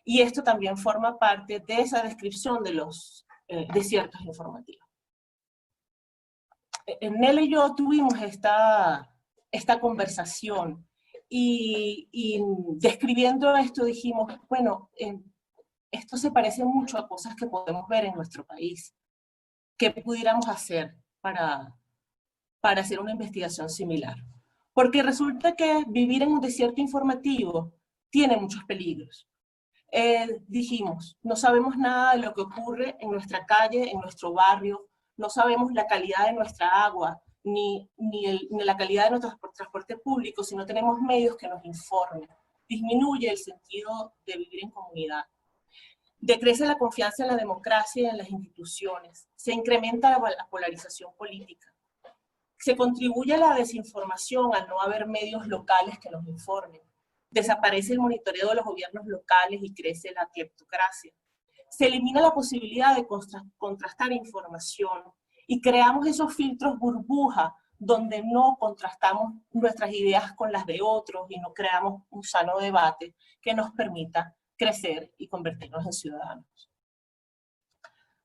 Y esto también forma parte de esa descripción de los desiertos informativos. Nela y yo tuvimos esta conversación y describiendo esto dijimos, bueno, esto se parece mucho a cosas que podemos ver en nuestro país. ¿Qué pudiéramos hacer para hacer una investigación similar? Porque resulta que vivir en un desierto informativo tiene muchos peligros. Dijimos, no sabemos nada de lo que ocurre en nuestra calle, en nuestro barrio, no sabemos la calidad de nuestra agua, ni la calidad de nuestro transporte público, si no tenemos medios que nos informen. Disminuye el sentido de vivir en comunidad. Decrece la confianza en la democracia y en las instituciones. Se incrementa la polarización política. Se contribuye a la desinformación al no haber medios locales que nos informen. Desaparece el monitoreo de los gobiernos locales y crece la cleptocracia. Se elimina la posibilidad de contrastar información y creamos esos filtros burbuja donde no contrastamos nuestras ideas con las de otros y no creamos un sano debate que nos permita crecer y convertirnos en ciudadanos.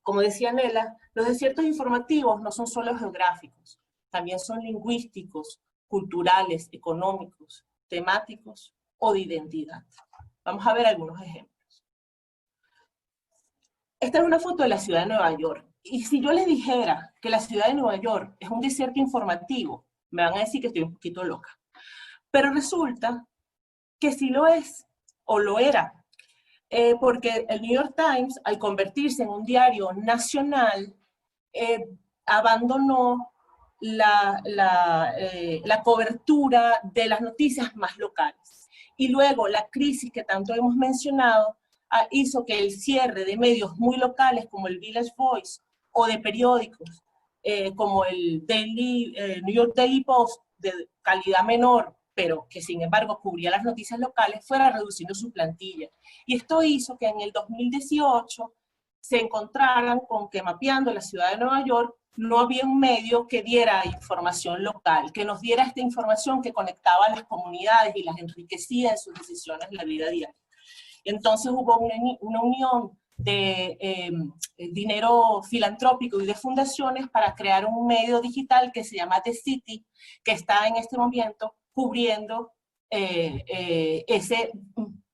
Como decía Nela, los desiertos informativos no son solo geográficos, también son lingüísticos, culturales, económicos, temáticos o de identidad. Vamos a ver algunos ejemplos. Esta es una foto de la ciudad de Nueva York. Y si yo les dijera que la ciudad de Nueva York es un desierto informativo, me van a decir que estoy un poquito loca. Pero resulta que sí lo es, o lo era. Porque el New York Times, al convertirse en un diario nacional, abandonó la cobertura de las noticias más locales. Y luego la crisis que tanto hemos mencionado hizo que el cierre de medios muy locales como el Village Voice o de periódicos como el New York Daily Post de calidad menor, pero que sin embargo cubría las noticias locales, fuera reduciendo su plantilla. Y esto hizo que en el 2018 se encontraran con que mapeando la ciudad de Nueva York no había un medio que diera información local, que nos diera esta información que conectaba a las comunidades y las enriquecía en sus decisiones en la vida diaria. Entonces hubo una unión de dinero filantrópico y de fundaciones para crear un medio digital que se llama The City, que está en este momento cubriendo ese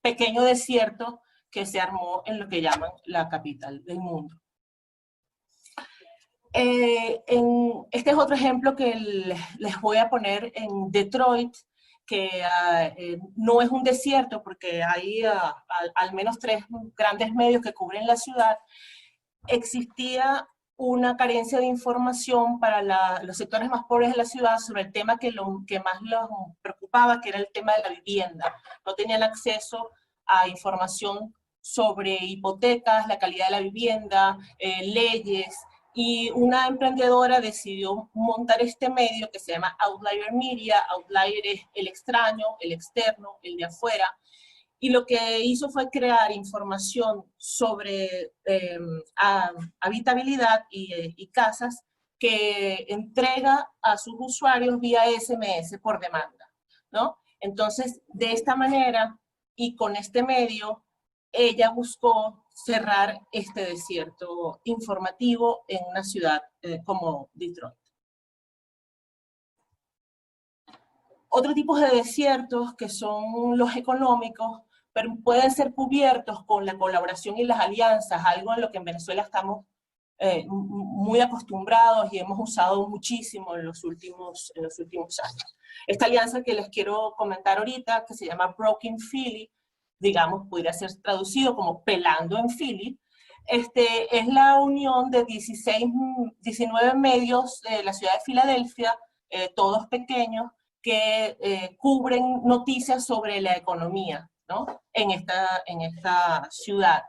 pequeño desierto que se armó en lo que llaman la capital del mundo. Este es otro ejemplo que les voy a poner en Detroit, que no es un desierto porque hay al menos 3 grandes medios que cubren la ciudad. Existía una carencia de información para los sectores más pobres de la ciudad sobre el tema que más los preocupaba, que era el tema de la vivienda. No tenían acceso a información sobre hipotecas, la calidad de la vivienda, leyes, y una emprendedora decidió montar este medio que se llama Outlier Media. Outlier es el extraño, el externo, el de afuera, y lo que hizo fue crear información sobre habitabilidad y casas que entrega a sus usuarios vía SMS por demanda, ¿no? Entonces, de esta manera y con este medio, ella buscó cerrar este desierto informativo en una ciudad como Detroit. Otro tipo de desiertos, que son los económicos, pero pueden ser cubiertos con la colaboración y las alianzas, algo en lo que en Venezuela estamos muy acostumbrados y hemos usado muchísimo en los últimos años. Esta alianza que les quiero comentar ahorita, que se llama Broken Philly, digamos, podría ser traducido como pelando en Philly, es la unión de 19 medios de la ciudad de Filadelfia, todos pequeños, que cubren noticias sobre la economía, ¿no? en esta ciudad.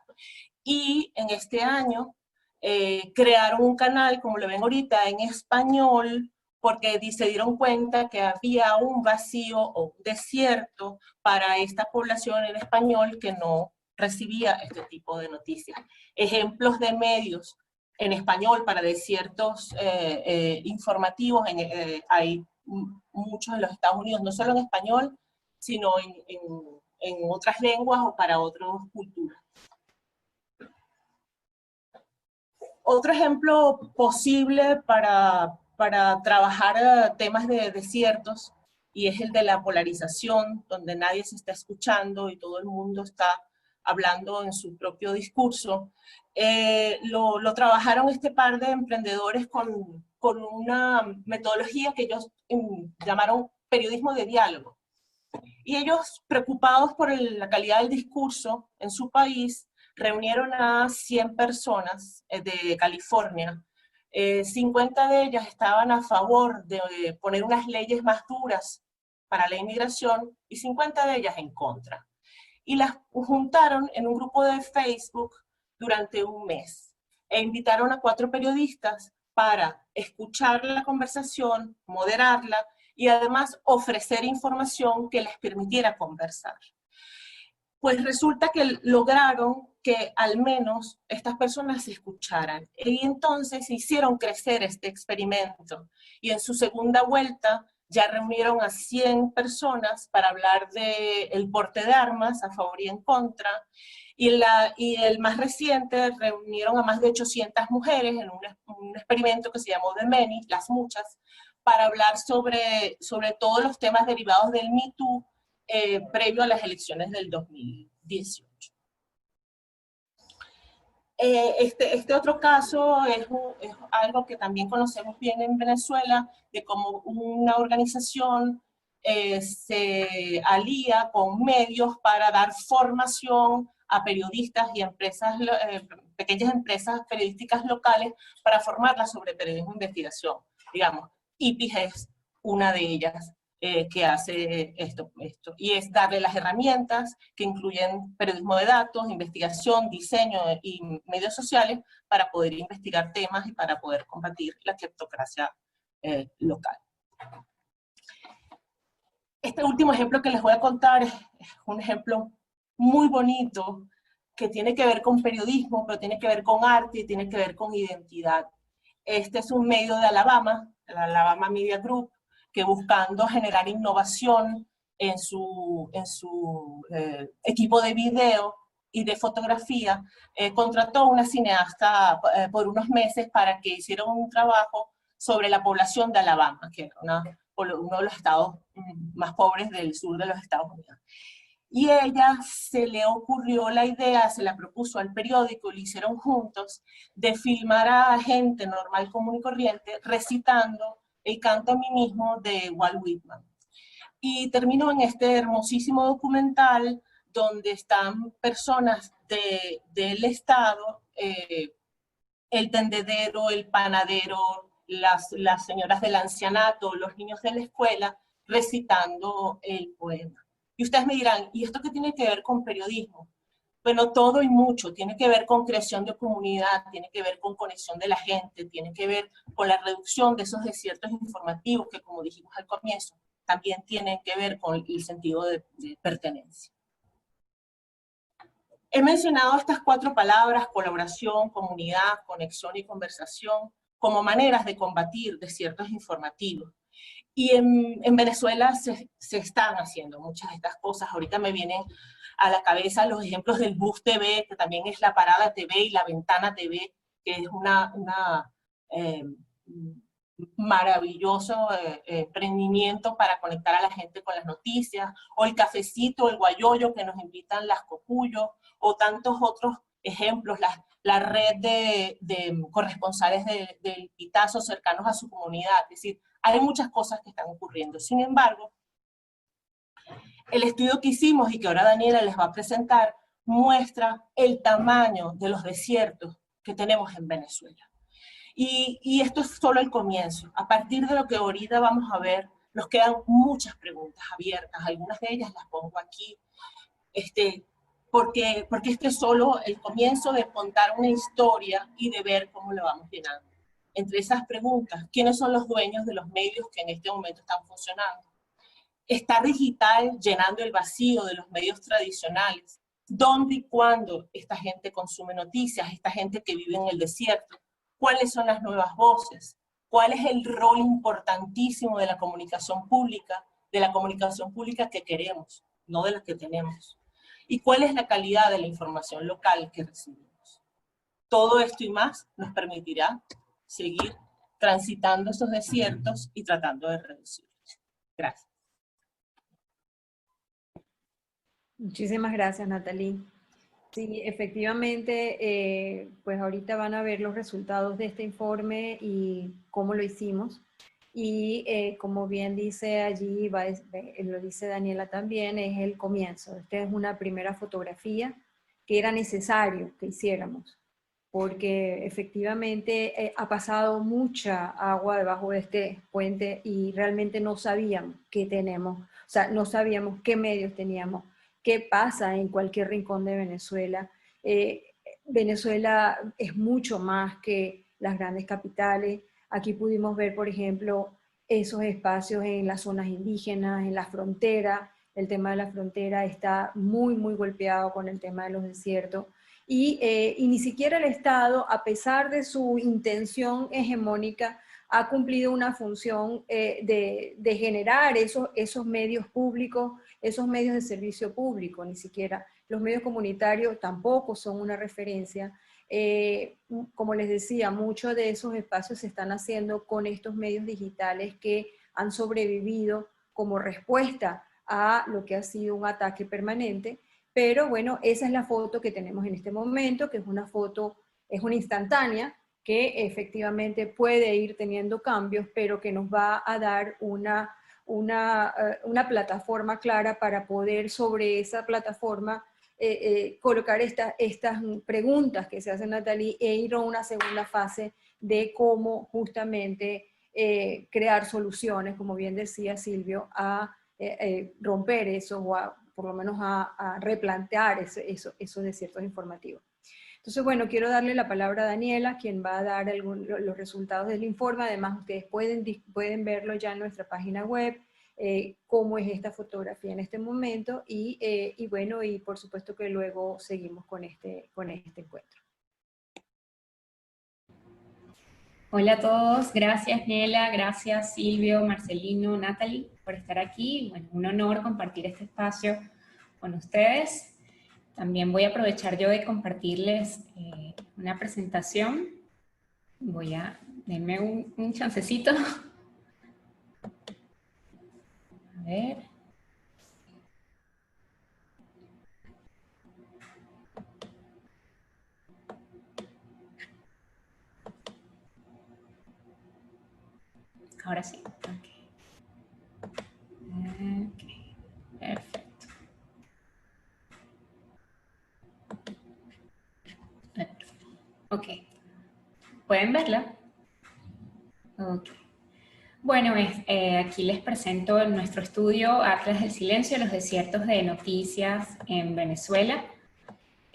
Y en este año crearon un canal, como lo ven ahorita, en español, porque se dieron cuenta que había un vacío o un desierto para esta población en español que no recibía este tipo de noticias. Ejemplos de medios en español para desiertos informativos, hay muchos en los Estados Unidos, no solo en español, sino en otras lenguas o para otras culturas. Otro ejemplo posible para trabajar temas de desiertos, y es el de la polarización, donde nadie se está escuchando y todo el mundo está hablando en su propio discurso. Lo trabajaron este par de emprendedores con una metodología que ellos llamaron periodismo de diálogo. Y ellos, preocupados por la calidad del discurso en su país, reunieron a 100 personas de California. 50 de ellas estaban a favor de poner unas leyes más duras para la inmigración y 50 de ellas en contra. Y las juntaron en un grupo de Facebook durante un mes e invitaron a 4 periodistas para escuchar la conversación, moderarla y además ofrecer información que les permitiera conversar. Pues resulta que lograron que al menos estas personas se escucharan. Y entonces hicieron crecer este experimento. Y en su segunda vuelta ya reunieron a 100 personas para hablar del porte de armas a favor y en contra. Y el más reciente reunieron a más de 800 mujeres en un experimento que se llamó The Many, las muchas, para hablar sobre todos los temas derivados del Me Too, previo a las elecciones del 2018. Este otro caso es algo que también conocemos bien en Venezuela, de cómo una organización se alía con medios para dar formación a periodistas y empresas, pequeñas empresas periodísticas locales, para formarlas sobre periodismo de investigación. Digamos, IPIG es una de ellas. Que hace esto, y es darle las herramientas que incluyen periodismo de datos, investigación, diseño y medios sociales para poder investigar temas y para poder combatir la cleptocracia local. Este último ejemplo que les voy a contar es un ejemplo muy bonito que tiene que ver con periodismo, pero tiene que ver con arte y tiene que ver con identidad. Este es un medio de Alabama, el Alabama Media Group, que buscando generar innovación en su equipo de video y de fotografía, contrató a una cineasta por unos meses para que hiciera un trabajo sobre la población de Alabama, que era uno de los estados más pobres del sur de los Estados Unidos. Y ella se le ocurrió la idea, se la propuso al periódico, y lo hicieron juntos, de filmar a gente normal, común y corriente, recitando el canto a mí mismo de Walt Whitman. Y terminó en este hermosísimo documental donde están personas del Estado el tendedero, el panadero, las señoras del ancianato, los niños de la escuela, recitando el poema. Y ustedes me dirán, ¿y esto qué tiene que ver con periodismo? Bueno, todo y mucho. Tiene que ver con creación de comunidad, tiene que ver con conexión de la gente, tiene que ver con la reducción de esos desiertos informativos que, como dijimos al comienzo, también tienen que ver con el sentido de pertenencia. He mencionado estas 4 palabras, colaboración, comunidad, conexión y conversación, como maneras de combatir desiertos informativos. Y en Venezuela se están haciendo muchas de estas cosas. Ahorita me vienen a la cabeza los ejemplos del Bus TV, que también es la Parada TV y la Ventana TV, que es maravilloso emprendimiento para conectar a la gente con las noticias, o el Cafecito, el Guayoyo, que nos invitan las Cocuyos, o tantos otros ejemplos, la red de corresponsales del Pitazo cercanos a su comunidad. Es decir, hay muchas cosas que están ocurriendo. Sin embargo, el estudio que hicimos y que ahora Daniela les va a presentar muestra el tamaño de los desiertos que tenemos en Venezuela. Y esto es solo el comienzo. A partir de lo que ahorita vamos a ver, nos quedan muchas preguntas abiertas. Algunas de ellas las pongo aquí. Porque este es solo el comienzo de contar una historia y de ver cómo lo vamos llenando. Entre esas preguntas, ¿quiénes son los dueños de los medios que en este momento están funcionando? ¿Está digital llenando el vacío de los medios tradicionales? ¿Dónde y cuándo esta gente consume noticias, esta gente que vive en el desierto? ¿Cuáles son las nuevas voces? ¿Cuál es el rol importantísimo de la comunicación pública que queremos, no de la que tenemos? ¿Y cuál es la calidad de la información local que recibimos? Todo esto y más nos permitirá seguir transitando esos desiertos y tratando de reducirlos. Gracias. Muchísimas gracias, Natalie. Sí, efectivamente, pues ahorita van a ver los resultados de este informe y cómo lo hicimos. Y como bien dice allí, lo dice Daniela también, es el comienzo. Esta es una primera fotografía que era necesario que hiciéramos, porque efectivamente ha pasado mucha agua debajo de este puente y realmente no sabíamos qué tenemos, o sea, no sabíamos qué medios teníamos, qué pasa en cualquier rincón de Venezuela. Venezuela es mucho más que las grandes capitales. Aquí pudimos ver, por ejemplo, esos espacios en las zonas indígenas, en la frontera. El tema de la frontera está muy, muy golpeado con el tema de los desiertos. Y ni siquiera el Estado, a pesar de su intención hegemónica, ha cumplido una función de generar esos medios públicos, esos medios de servicio público. Ni siquiera los medios comunitarios tampoco son una referencia. Como les decía, muchos de esos espacios se están haciendo con estos medios digitales que han sobrevivido como respuesta a lo que ha sido un ataque permanente. Pero bueno, esa es la foto que tenemos en este momento, que es una foto, es una instantánea, que efectivamente puede ir teniendo cambios, pero que nos va a dar una plataforma clara para poder sobre esa plataforma colocar estas preguntas que se hacen, Natalie, e ir a una segunda fase de cómo justamente crear soluciones, como bien decía Silvio, a romper eso o por lo menos a replantear esos desiertos informativos. Entonces, bueno, quiero darle la palabra a Daniela, quien va a dar los resultados del informe. Además, ustedes pueden verlo ya en nuestra página web, cómo es esta fotografía en este momento y bueno, y por supuesto que luego seguimos con este encuentro. Hola a todos, gracias Nela, gracias Silvio, Marcelino, Natalie por estar aquí. Bueno, un honor compartir este espacio con ustedes. También voy a aprovechar yo de compartirles una presentación. Denme un chancecito. A ver. Ahora sí. Okay. Perfecto. Ok. ¿Pueden verla? Ok. Bueno, aquí les presento nuestro estudio Atlas del Silencio, los desiertos de noticias en Venezuela.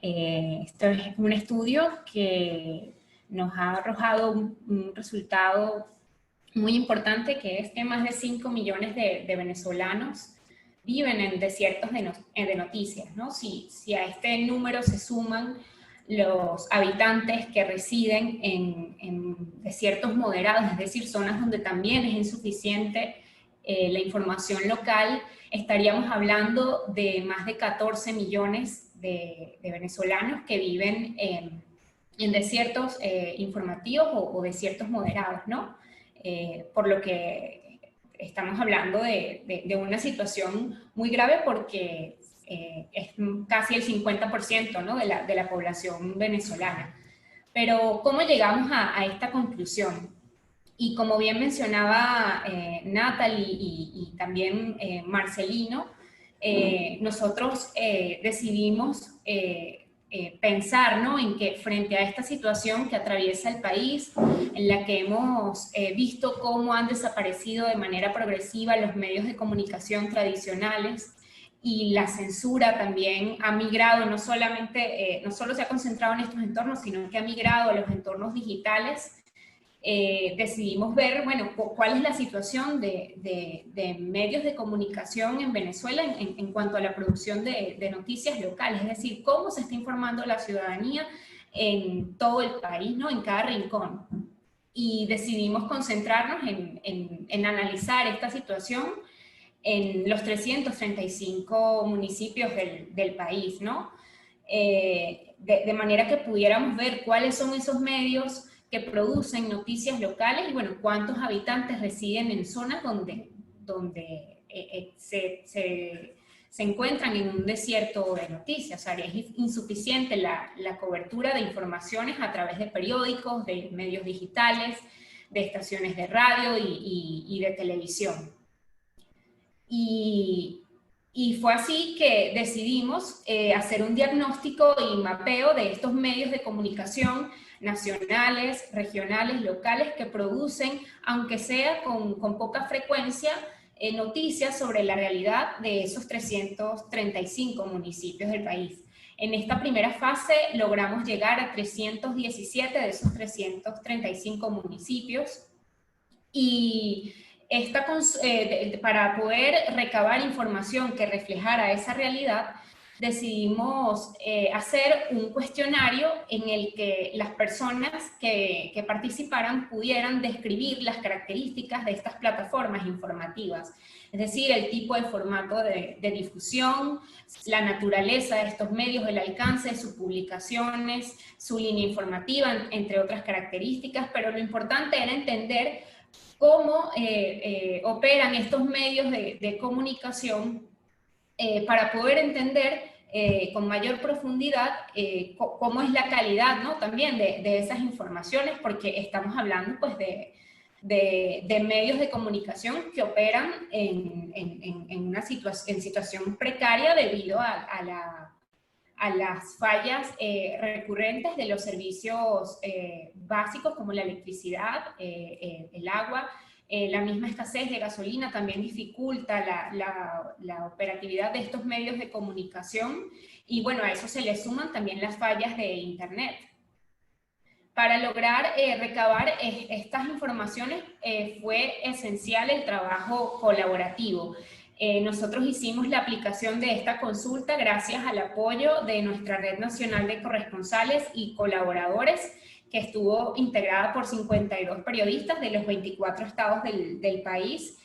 Esto es un estudio que nos ha arrojado un resultado muy importante, que es que más de 5 millones de venezolanos viven en desiertos de noticias, ¿no? Si a este número se suman los habitantes que residen en desiertos moderados, es decir, zonas donde también es insuficiente la información local, estaríamos hablando de más de 14 millones de venezolanos que viven en desiertos informativos o desiertos moderados, ¿no? Por lo que estamos hablando de una situación muy grave, porque es casi el 50%, ¿no? de la población venezolana. Pero ¿cómo llegamos a esta conclusión? Y como bien mencionaba Natalie y también Marcelino, nosotros decidimos pensar, ¿no? en que frente a esta situación que atraviesa el país, en la que hemos visto cómo han desaparecido de manera progresiva los medios de comunicación tradicionales, y la censura también ha migrado, no solo se ha concentrado en estos entornos, sino que ha migrado a los entornos digitales. Decidimos ver, bueno, cuál es la situación de medios de comunicación en Venezuela en cuanto a la producción de noticias locales, es decir, cómo se está informando la ciudadanía en todo el país, ¿no? En cada rincón. Y decidimos concentrarnos en analizar esta situación en los 335 municipios del país, ¿no? De manera que pudiéramos ver cuáles son esos medios que producen noticias locales y, bueno, cuántos habitantes residen en zonas donde se encuentran en un desierto de noticias. O sea, es insuficiente la cobertura de informaciones a través de periódicos, de medios digitales, de estaciones de radio y de televisión. Y fue así que decidimos hacer un diagnóstico y mapeo de estos medios de comunicación nacionales, regionales, locales, que producen, aunque sea con poca frecuencia, noticias sobre la realidad de esos 335 municipios del país. En esta primera fase logramos llegar a 317 de esos 335 municipios, y para poder recabar información que reflejara esa realidad, decidimos hacer un cuestionario en el que las personas que participaran pudieran describir las características de estas plataformas informativas, es decir, el tipo de formato de difusión, la naturaleza de estos medios, el alcance de sus publicaciones, su línea informativa, entre otras características. Pero lo importante era entender cómo operan estos medios de comunicación, para poder entender con mayor profundidad cómo es la calidad, ¿no? También de esas informaciones, porque estamos hablando, pues, de medios de comunicación que operan en situación precaria debido a las fallas recurrentes de los servicios básicos, como la electricidad, el agua. La misma escasez de gasolina también dificulta la operatividad de estos medios de comunicación, y, bueno, a eso se le suman también las fallas de internet. Para lograr recabar estas informaciones fue esencial el trabajo colaborativo. Nosotros hicimos la aplicación de esta consulta gracias al apoyo de nuestra Red Nacional de Corresponsales y Colaboradores, que estuvo integrada por 52 periodistas de los 24 estados del país.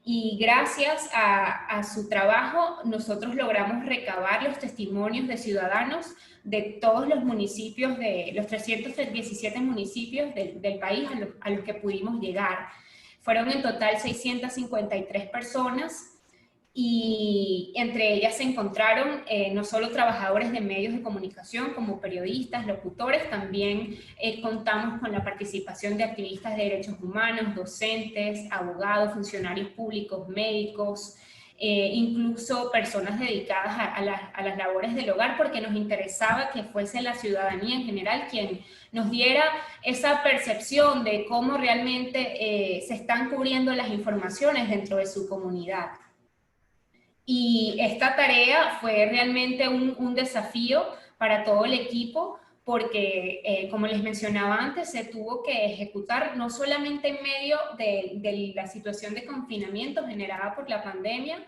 Y gracias a su trabajo, nosotros logramos recabar los testimonios de ciudadanos de todos los municipios, de los 317 municipios del país a los que pudimos llegar. Fueron en total 653 personas, y entre ellas se encontraron no solo trabajadores de medios de comunicación como periodistas, locutores, también contamos con la participación de activistas de derechos humanos, docentes, abogados, funcionarios públicos, médicos, incluso personas dedicadas a las labores del hogar, porque nos interesaba que fuese la ciudadanía en general quien nos diera esa percepción de cómo realmente se están cubriendo las informaciones dentro de su comunidad. Y esta tarea fue realmente un desafío para todo el equipo, porque, como les mencionaba antes, se tuvo que ejecutar no solamente en medio de la situación de confinamiento generada por la pandemia,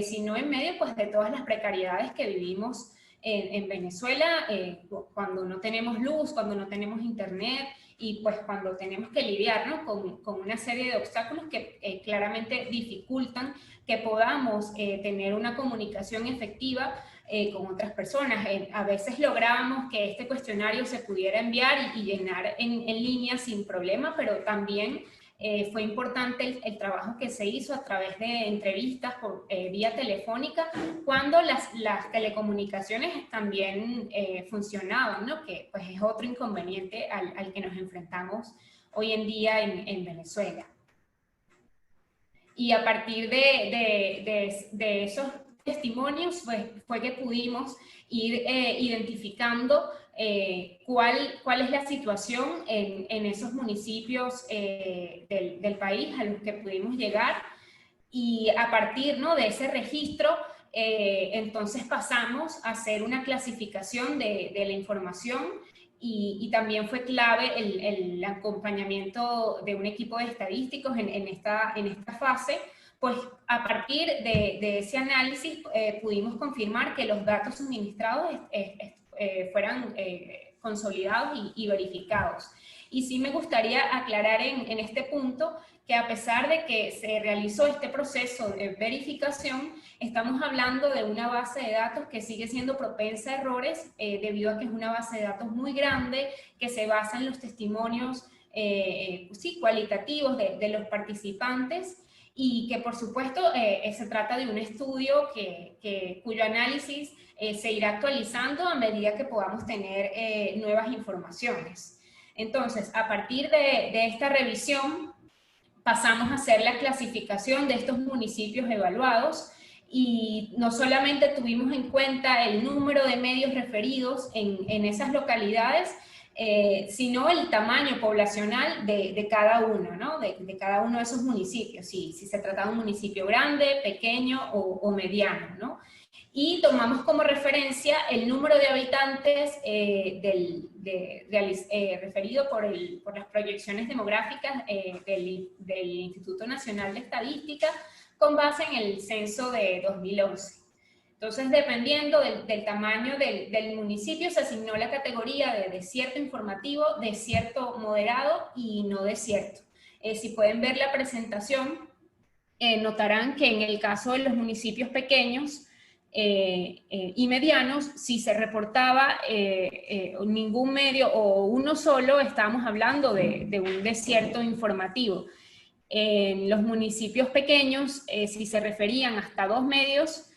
sino en medio, pues, de todas las precariedades que vivimos en Venezuela, cuando no tenemos luz, cuando no tenemos internet, y pues cuando tenemos que lidiar, ¿no?, con una serie de obstáculos que claramente dificultan que podamos tener una comunicación efectiva con otras personas. A veces lográbamos que este cuestionario se pudiera enviar y llenar en línea sin problema, pero también fue importante el trabajo que se hizo a través de entrevistas por vía telefónica, cuando las telecomunicaciones también funcionaban, ¿no?, que pues es otro inconveniente al que nos enfrentamos hoy en día en Venezuela. Y a partir de esos testimonios fue que pudimos ir identificando cuál es la situación en esos municipios del país a los que pudimos llegar, y a partir, ¿no?, de ese registro entonces pasamos a hacer una clasificación de la información, y también fue clave el acompañamiento de un equipo de estadísticos en esta fase. Pues a partir de ese análisis pudimos confirmar que los datos suministrados fueran consolidados y verificados. Y sí me gustaría aclarar en este punto que, a pesar de que se realizó este proceso de verificación, estamos hablando de una base de datos que sigue siendo propensa a errores, debido a que es una base de datos muy grande, que se basa en los testimonios cualitativos de los participantes, y que, por supuesto, se trata de un estudio cuyo análisis se irá actualizando a medida que podamos tener nuevas informaciones. Entonces, a partir de esta revisión, pasamos a hacer la clasificación de estos municipios evaluados, y no solamente tuvimos en cuenta el número de medios referidos en esas localidades, sino el tamaño poblacional de cada uno, ¿no?, de cada uno de esos municipios, si se trata de un municipio grande, pequeño o mediano, ¿no? Y tomamos como referencia el número de habitantes referido por las proyecciones demográficas del Instituto Nacional de Estadística, con base en el censo de 2011. Entonces, dependiendo del tamaño del municipio, se asignó la categoría de desierto informativo, desierto moderado y no desierto. Si pueden ver la presentación, notarán que en el caso de los municipios pequeños y medianos, si se reportaba ningún medio o uno solo, estábamos hablando de un desierto informativo. En los municipios pequeños, si se referían hasta 2 medios,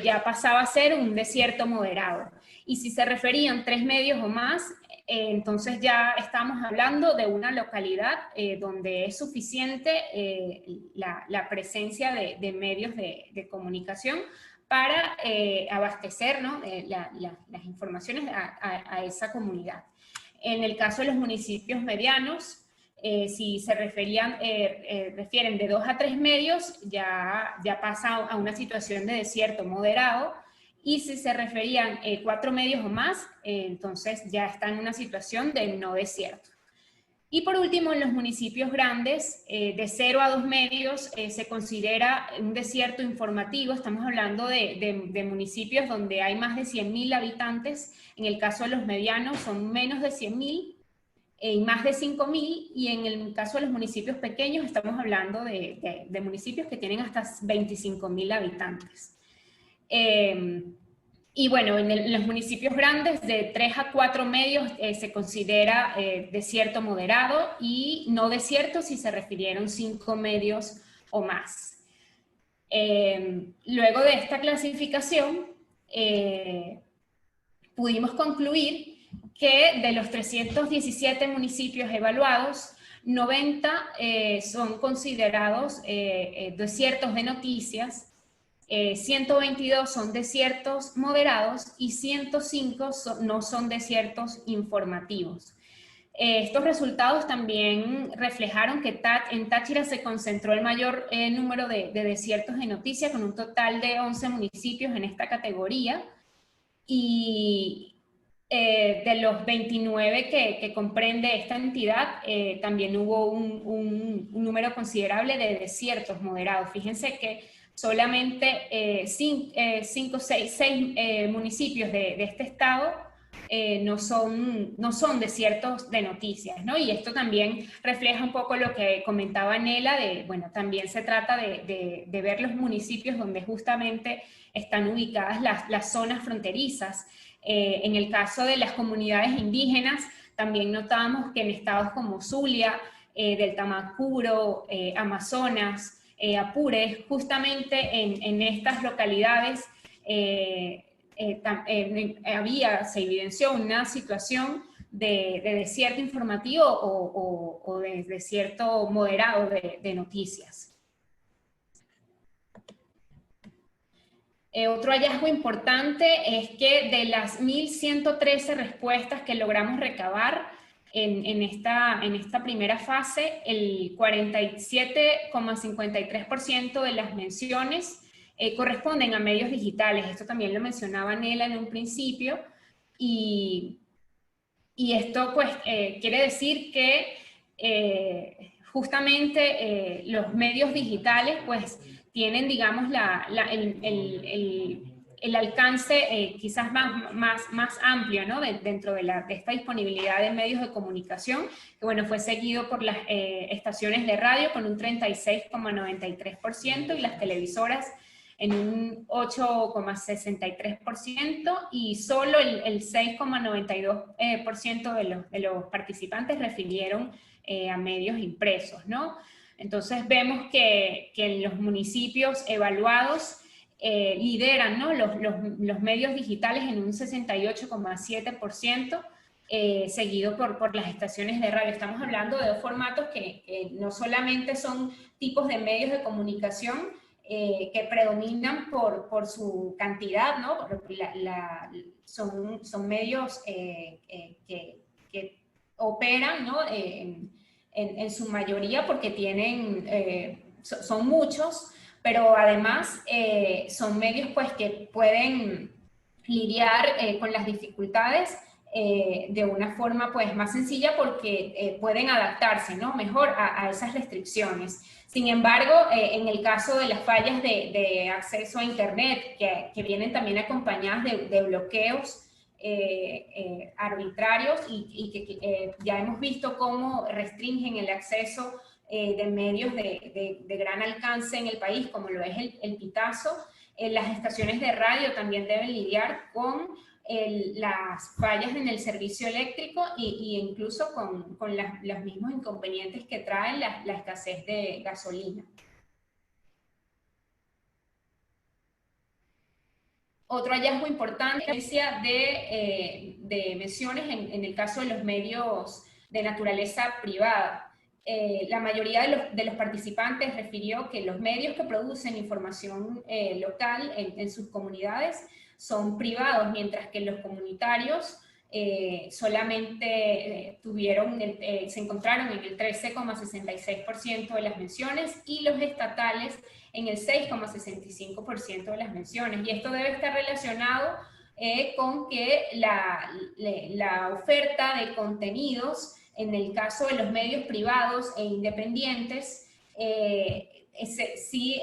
ya pasaba a ser un desierto moderado. Y si se referían 3 medios o más, entonces ya estamos hablando de una localidad donde es suficiente la presencia de medios de comunicación para abastecer, ¿no?, las informaciones a esa comunidad. En el caso de los municipios medianos, si se refieren de 2 a 3 medios, ya pasa a una situación de desierto moderado, y si se referían 4 medios o más, entonces ya está en una situación de no desierto. Y por último, en los municipios grandes, de 0 a 2 medios, se considera un desierto informativo. Estamos hablando de municipios donde hay más de 100.000 habitantes. En el caso de los medianos son menos de 100.000 y más de 5.000, y en el caso de los municipios pequeños estamos hablando de municipios que tienen hasta 25.000 habitantes. Y bueno, en los municipios grandes, de 3 a 4 medios, se considera desierto moderado, y no desierto si se refirieron 5 medios o más. Luego de esta clasificación, pudimos concluir que de los 317 municipios evaluados, 90 son considerados desiertos de noticias, 122 son desiertos moderados y 105 no son desiertos informativos. Estos resultados también reflejaron que en Táchira se concentró el mayor número de desiertos de noticia, con un total de 11 municipios en esta categoría, y de los 29 que comprende esta entidad, también hubo un número considerable de desiertos moderados. Fíjense que solamente 6 municipios de este estado no son desiertos de noticias, ¿no? Y esto también refleja un poco lo que comentaba Nela, bueno, también se trata de ver los municipios donde justamente están ubicadas las zonas fronterizas. En el caso de las comunidades indígenas, también notamos que en estados como Zulia, del Tamacuro, Amazonas, Apure, justamente en estas localidades se evidenció una situación de desierto informativo o de desierto moderado de noticias. Otro hallazgo importante es que de las 1.113 respuestas que logramos recabar en esta primera fase, el 47,53% de las menciones corresponden a medios digitales. Esto también lo mencionaba Nela en un principio, y esto pues quiere decir que justamente los medios digitales pues tienen, digamos, el alcance quizás más amplio, ¿no? Dentro de esta disponibilidad de medios de comunicación, que bueno, fue seguido por las estaciones de radio con un 36,93% y las televisoras en un 8,63%, y solo el 6,92% de los participantes refirieron a medios impresos, ¿no? Entonces vemos que en los municipios evaluados lideran, ¿no?, los medios digitales en un 68,7%, seguido por las estaciones de radio. Estamos hablando de dos formatos que no solamente son tipos de medios de comunicación que predominan por su cantidad, ¿no? Son medios que operan, ¿no?, en su mayoría porque son muchos, pero además son medios pues que pueden lidiar con las dificultades de una forma pues más sencilla, porque pueden adaptarse, ¿no?, mejor a esas restricciones. Sin embargo, en el caso de las fallas de acceso a Internet, que vienen también acompañadas de bloqueos arbitrarios y que ya hemos visto cómo restringen el acceso de medios de gran alcance en el país, como lo es el Pitazo, las estaciones de radio también deben lidiar con las fallas en el servicio eléctrico e incluso con los mismos inconvenientes que trae la escasez de gasolina. Otro hallazgo importante es la de emisiones en el caso de los medios de naturaleza privada. La mayoría de los participantes refirió que los medios que producen información local en sus comunidades son privados, mientras que los comunitarios solamente se encontraron en el 13,66% de las menciones, y los estatales en el 6,65% de las menciones. Y esto debe estar relacionado con que la oferta de contenidos en el caso de los medios privados e independientes sí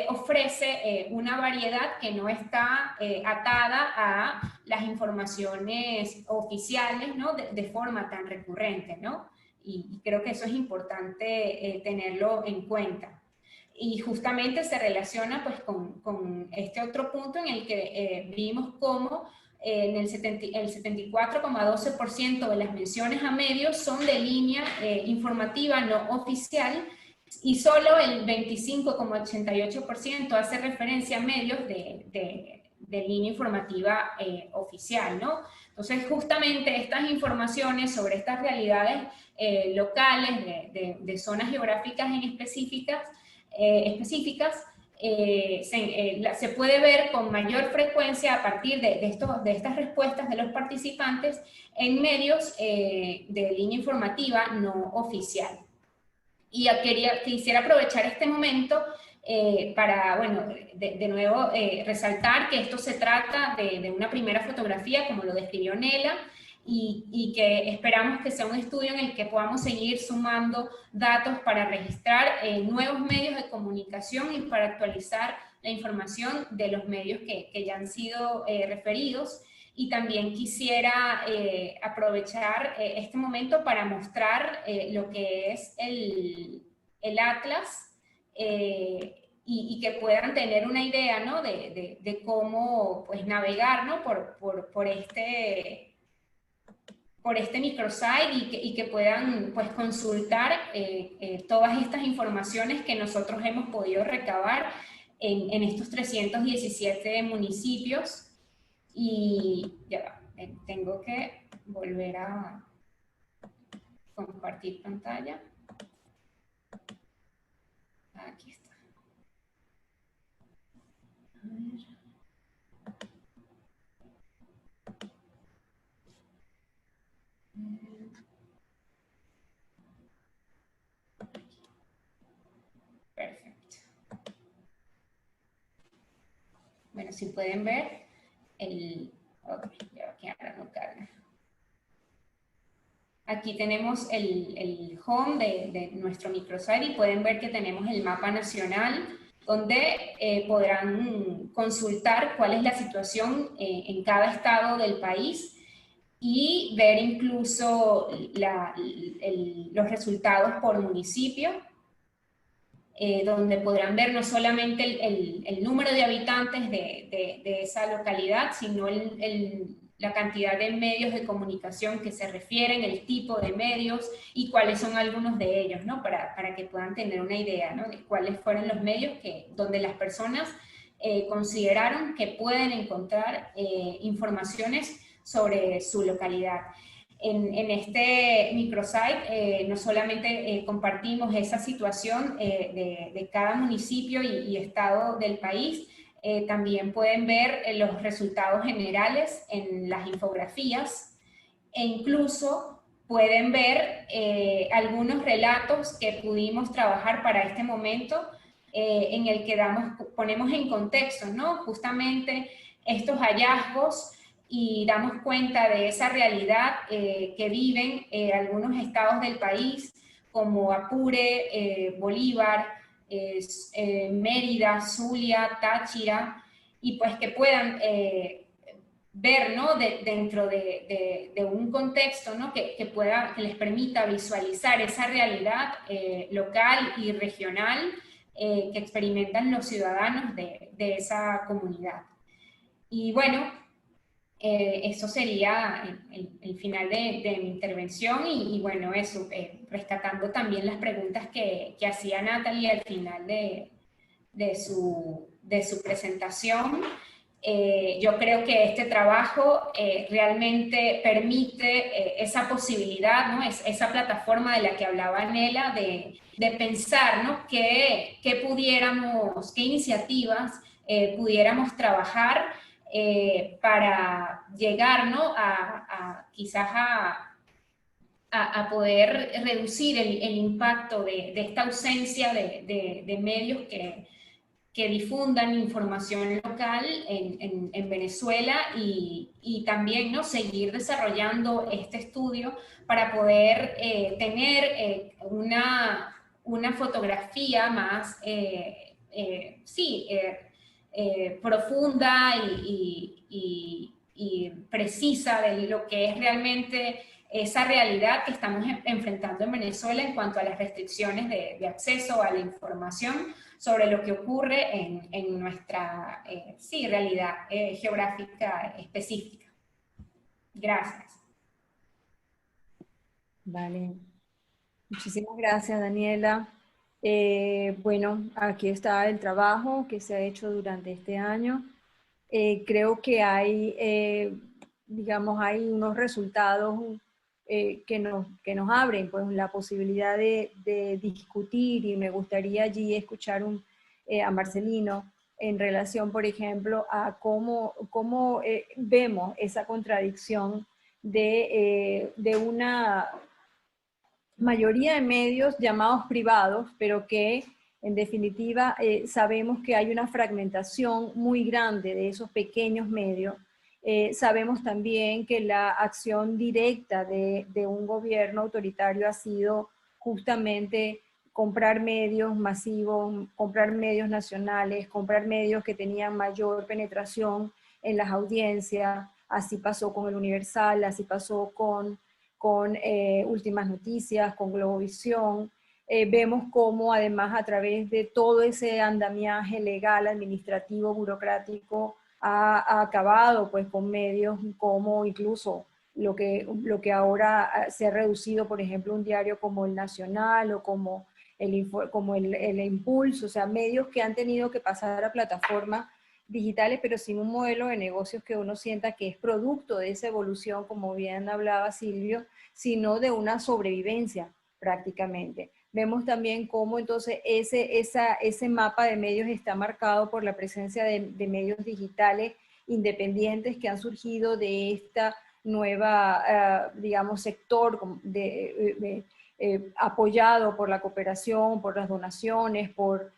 ofrece una variedad que no está atada a las informaciones oficiales, ¿no?, de forma tan recurrente, ¿no? Y creo que eso es importante tenerlo en cuenta. Y justamente se relaciona pues con este otro punto en el que vimos cómo el 74,12% de las menciones a medios son de línea informativa no oficial, y solo el 25,88% hace referencia a medios de línea informativa oficial, ¿no? Entonces, justamente estas informaciones sobre estas realidades locales de zonas geográficas específicas se puede ver con mayor frecuencia a partir de estas respuestas de los participantes en medios de línea informativa no oficial. Y quisiera aprovechar este momento para, bueno, de nuevo resaltar que esto se trata de una primera fotografía, como lo describió Nela, y que esperamos que sea un estudio en el que podamos seguir sumando datos para registrar nuevos medios de comunicación y para actualizar la información de los medios que ya han sido referidos. Y también quisiera aprovechar este momento para mostrar lo que es el atlas y que puedan tener una idea, ¿no? de cómo pues, navegar, ¿no? por este microsite y que puedan pues, consultar todas estas informaciones que nosotros hemos podido recabar en estos 317 municipios. Y ya va, tengo que volver a compartir pantalla. Aquí está. A ver. Perfecto. Bueno, si pueden ver, ok, ya que ahora no carga. Aquí tenemos el home de nuestro microsite y pueden ver que tenemos el mapa nacional donde podrán consultar cuál es la situación en cada estado del país y ver incluso los resultados por municipio, donde podrán ver no solamente el número de habitantes de esa localidad, sino la cantidad de medios de comunicación que se refieren, el tipo de medios y cuáles son algunos de ellos, ¿no? Para que puedan tener una idea, ¿no? De cuáles fueron los medios donde las personas consideraron que pueden encontrar informaciones sobre su localidad. En este microsite no solamente compartimos esa situación de cada municipio y estado del país, también pueden ver los resultados generales en las infografías e incluso pueden ver algunos relatos que pudimos trabajar para este momento en el que ponemos en contexto, ¿no? Justamente estos hallazgos y damos cuenta de esa realidad que viven algunos estados del país como Apure, Bolívar, Mérida, Zulia, Táchira, y pues que puedan ver, ¿no? dentro de un contexto, ¿no? que les permita visualizar esa realidad local y regional que experimentan los ciudadanos de esa comunidad. Y bueno, eso sería el final de mi intervención y bueno, eso, rescatando también las preguntas que hacía Natalie al final de su presentación. Yo creo que este trabajo realmente permite esa posibilidad, ¿no? Esa plataforma de la que hablaba Nela, de pensar, ¿no? qué iniciativas pudiéramos trabajar para llegar, ¿no? quizás a poder reducir el impacto de esta ausencia de medios que difundan información local en Venezuela y también, ¿no? seguir desarrollando este estudio para poder tener una fotografía más profunda y precisa de lo que es realmente esa realidad que estamos enfrentando en Venezuela en cuanto a las restricciones de acceso a la información sobre lo que ocurre en nuestra realidad geográfica específica. Gracias. Vale. Muchísimas gracias, Daniela. Bueno, aquí está el trabajo que se ha hecho durante este año. Creo que hay, digamos, hay unos resultados que nos abren pues, la posibilidad de discutir y me gustaría allí escuchar a Marcelino, en relación, por ejemplo, a cómo vemos esa contradicción de una mayoría de medios llamados privados, pero que en definitiva sabemos que hay una fragmentación muy grande de esos pequeños medios. Sabemos también que la acción directa de un gobierno autoritario ha sido justamente comprar medios masivos, comprar medios nacionales, comprar medios que tenían mayor penetración en las audiencias. Así pasó con el Universal, así pasó con Últimas Noticias, con Globovisión. Vemos cómo además a través de todo ese andamiaje legal, administrativo, burocrático, ha acabado pues con medios como incluso lo que ahora se ha reducido, por ejemplo, un diario como El Nacional o como el Impulso, o sea, medios que han tenido que pasar a plataformas digitales, pero sin un modelo de negocios que uno sienta que es producto de esa evolución, como bien hablaba Silvio, sino de una sobrevivencia prácticamente. Vemos también cómo entonces ese mapa de medios está marcado por la presencia de medios digitales independientes que han surgido de esta nueva, digamos, sector apoyado por la cooperación, por las donaciones, por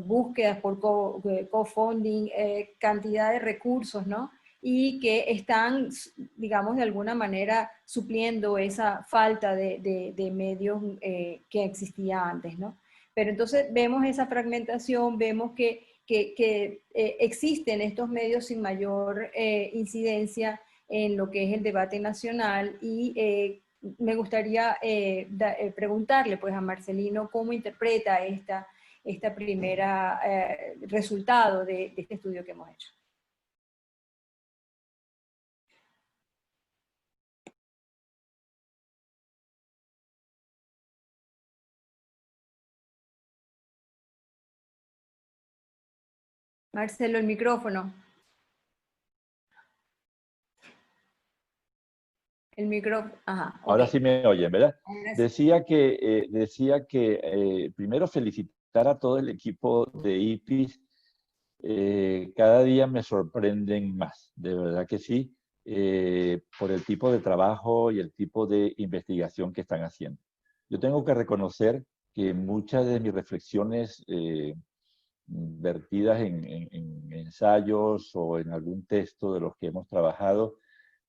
búsquedas, por co-funding, cantidad de recursos, ¿no? Y que están, digamos, de alguna manera supliendo esa falta de medios que existía antes, ¿no? Pero entonces vemos esa fragmentación, vemos que existen estos medios sin mayor incidencia en lo que es el debate nacional y me gustaría preguntarle pues a Marcelino cómo interpreta esta primera resultado de este estudio que hemos hecho. Marcelo, el micrófono. El micrófono, ajá. Okay. Ahora sí me oyen, ¿verdad? Decía que primero felicitar a todo el equipo de IPIS. Cada día me sorprenden más, de verdad que sí, por el tipo de trabajo y el tipo de investigación que están haciendo. Yo tengo que reconocer que muchas de mis reflexiones vertidas en ensayos o en algún texto de los que hemos trabajado,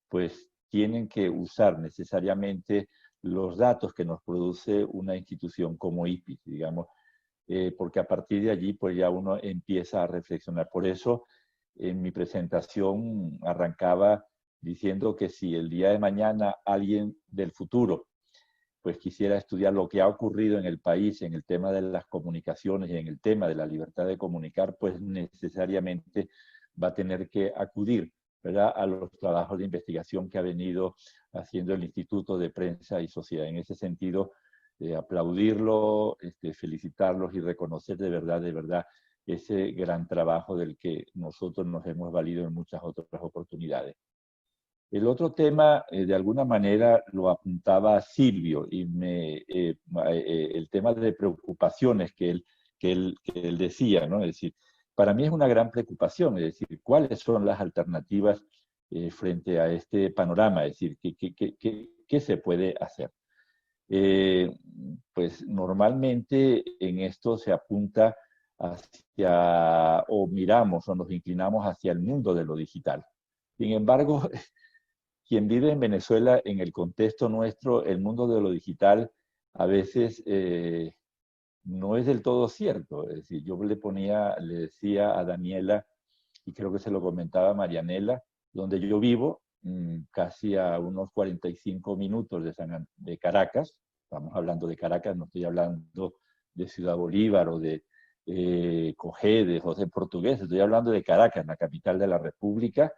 pues tienen que usar necesariamente los datos que nos produce una institución como IPIS, digamos, porque a partir de allí pues ya uno empieza a reflexionar. Por eso en mi presentación arrancaba diciendo que si el día de mañana alguien del futuro pues quisiera estudiar lo que ha ocurrido en el país en el tema de las comunicaciones y en el tema de la libertad de comunicar, pues necesariamente va a tener que acudir, ¿verdad?, a los trabajos de investigación que ha venido haciendo el Instituto de Prensa y Sociedad. En ese sentido, aplaudirlo, felicitarlos y reconocer de verdad ese gran trabajo del que nosotros nos hemos valido en muchas otras oportunidades. El otro tema, de alguna manera, lo apuntaba Silvio, y el tema de preocupaciones que él decía, ¿no? Es decir, para mí es una gran preocupación, es decir, ¿cuáles son las alternativas frente a este panorama? Es decir, ¿qué se puede hacer? Pues normalmente en esto se apunta hacia, o miramos o nos inclinamos hacia el mundo de lo digital. Sin embargo, quien vive en Venezuela, en el contexto nuestro, el mundo de lo digital a veces no es del todo cierto. Es decir, yo le decía a Daniela, y creo que se lo comentaba a Marianela, donde yo vivo, casi a unos 45 minutos de Caracas, estamos hablando de Caracas, no estoy hablando de Ciudad Bolívar o de Cojedes o de Portugués, estoy hablando de Caracas, la capital de la República.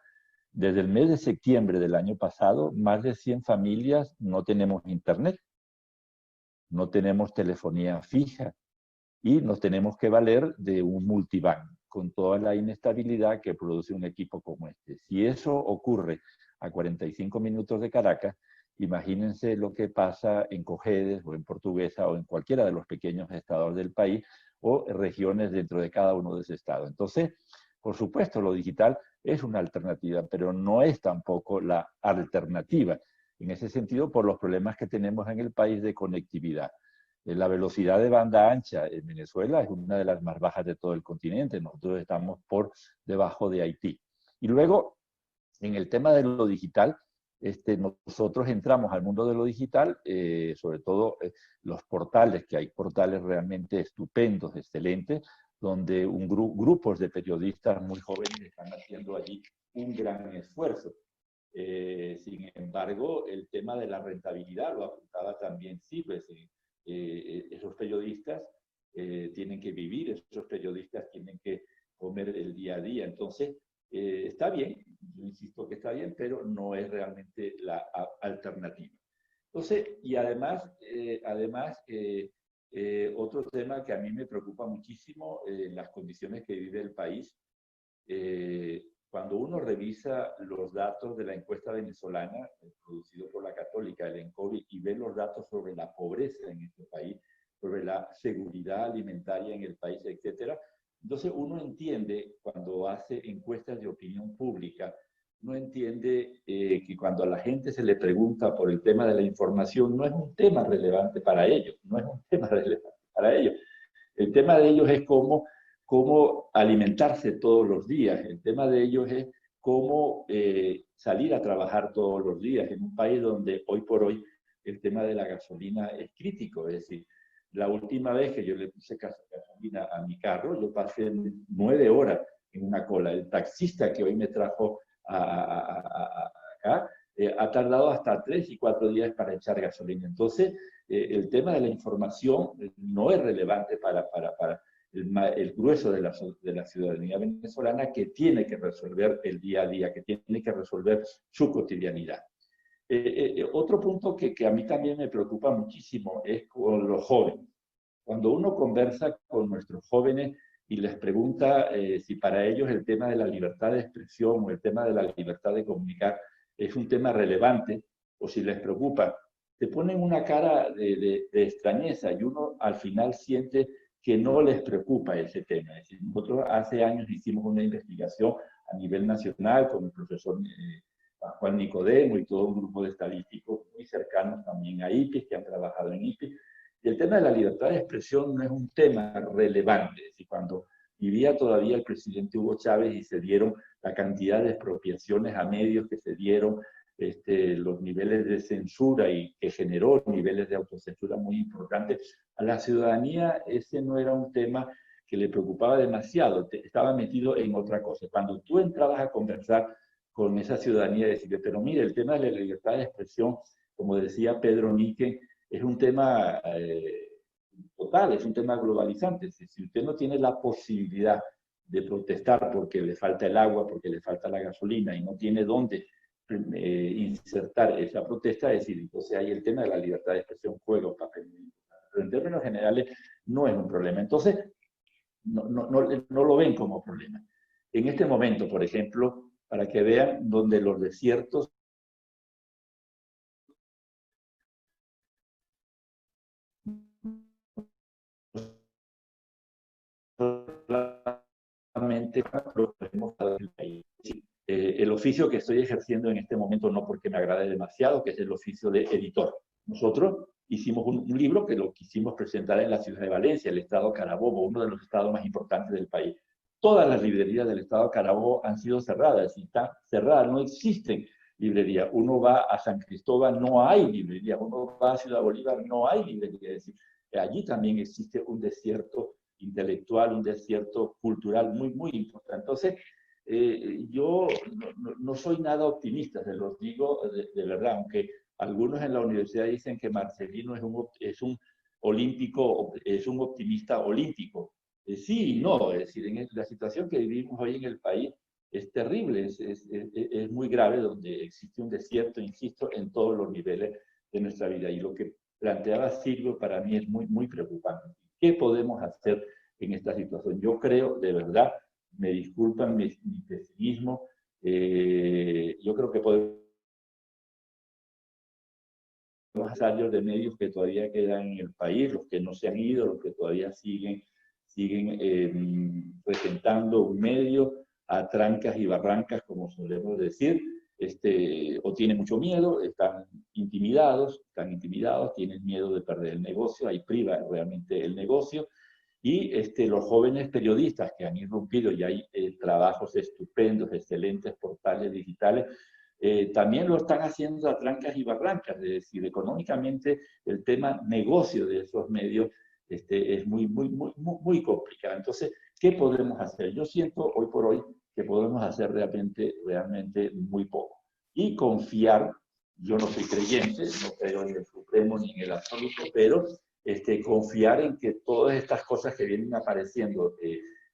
Desde el mes de septiembre del año pasado, más de 100 familias no tenemos internet, no tenemos telefonía fija y nos tenemos que valer de un multibank con toda la inestabilidad que produce un equipo como este. Si eso ocurre a 45 minutos de Caracas, imagínense lo que pasa en Cojedes o en Portuguesa o en cualquiera de los pequeños estados del país o regiones dentro de cada uno de esos estados. Entonces, por supuesto, lo digital es una alternativa, pero no es tampoco la alternativa. En ese sentido, por los problemas que tenemos en el país de conectividad. La velocidad de banda ancha en Venezuela es una de las más bajas de todo el continente. Nosotros estamos por debajo de Haití. Y luego, en el tema de lo digital, nosotros entramos al mundo de lo digital, sobre todo los portales, que hay portales realmente estupendos, excelentes, donde grupos de periodistas muy jóvenes están haciendo allí un gran esfuerzo. Sin embargo, el tema de la rentabilidad, lo apuntaba también Silvia, esos periodistas tienen que vivir, esos periodistas tienen que comer el día a día. Entonces, está bien, yo insisto que está bien, pero no es realmente la alternativa. Entonces, y además otro tema que a mí me preocupa muchísimo, las condiciones que vive el país. Cuando uno revisa los datos de la encuesta venezolana, producido por la Católica, el ENCOVI, y ve los datos sobre la pobreza en este país, sobre la seguridad alimentaria en el país, etcétera, entonces uno entiende, cuando hace encuestas de opinión pública, uno entiende que cuando a la gente se le pregunta por el tema de la información, no es un tema relevante para ellos, no es un tema relevante para ellos. El tema de ellos es cómo alimentarse todos los días. El tema de ellos es cómo salir a trabajar todos los días en un país donde hoy por hoy el tema de la gasolina es crítico. Es decir, la última vez que yo le puse gasolina a mi carro, yo pasé 9 horas en una cola. El taxista que hoy me trajo acá ha tardado hasta 3 y 4 días para echar gasolina. Entonces, el tema de la información no es relevante para el grueso de la ciudadanía venezolana, que tiene que resolver el día a día, que tiene que resolver su cotidianidad. Otro punto que a mí también me preocupa muchísimo es con los jóvenes. Cuando uno conversa con nuestros jóvenes y les pregunta si para ellos el tema de la libertad de expresión o el tema de la libertad de comunicar es un tema relevante, o si les preocupa, te ponen una cara de extrañeza, y uno al final siente que no les preocupa ese tema. Es decir, nosotros hace años hicimos una investigación a nivel nacional con el profesor Juan Nicodemo y todo un grupo de estadísticos muy cercanos también a IPES, que han trabajado en IPES. Y el tema de la libertad de expresión no es un tema relevante. Es decir, cuando vivía todavía el presidente Hugo Chávez y se dieron la cantidad de expropiaciones a medios que se dieron, los niveles de censura y que generó niveles de autocensura muy importantes, a la ciudadanía ese no era un tema que le preocupaba demasiado, estaba metido en otra cosa. Cuando tú entrabas a conversar con esa ciudadanía, decirle, pero mire, el tema de la libertad de expresión, como decía Pedro Níquez, es un tema total, es un tema globalizante. Si usted no tiene la posibilidad de protestar porque le falta el agua, porque le falta la gasolina y no tiene dónde insertar esa protesta, es decir, entonces ahí el tema de la libertad de expresión juega un papel muy importante. Pero en términos generales no es un problema. Entonces, no lo ven como problema. En este momento, por ejemplo, para que vean donde los desiertos el oficio que estoy ejerciendo en este momento, no porque me agrade demasiado, que es el oficio de editor. Nosotros hicimos un libro que lo quisimos presentar en la ciudad de Valencia, el estado Carabobo, uno de los estados más importantes del país. Todas las librerías del estado Carabobo han sido cerradas, y están cerradas, no existen librerías. Uno va a San Cristóbal, no hay librería. Uno va a Ciudad Bolívar, no hay librería. Es decir, allí también existe un desierto intelectual, un desierto cultural muy, muy importante. Entonces, yo no soy nada optimista, se los digo de verdad, aunque algunos en la universidad dicen que Marcelino es un olímpico, es un optimista olímpico. Sí y no, es decir, en la situación que vivimos hoy en el país es terrible, es muy grave, donde existe un desierto, insisto, en todos los niveles de nuestra vida. Y lo que planteaba Silvio para mí es muy, muy preocupante. ¿Qué podemos hacer en esta situación? Yo creo, de verdad, me disculpan mi pesimismo, yo creo que podemos años de medios que todavía quedan en el país, los que no se han ido, los que todavía siguen siguen presentando un medio a trancas y barrancas, como solemos decir, o tienen mucho miedo, están intimidados, tienen miedo de perder el negocio, ahí priva realmente el negocio, y los jóvenes periodistas que han irrumpido, y hay trabajos estupendos, excelentes portales digitales, también lo están haciendo a trancas y barrancas, es decir, económicamente el tema negocio de esos medios es muy complicado. Entonces, ¿qué podemos hacer? Yo siento hoy por hoy que podemos hacer realmente muy poco. Y confiar, yo no soy creyente, no creo en el Supremo ni en el absoluto, pero confiar en que todas estas cosas que vienen apareciendo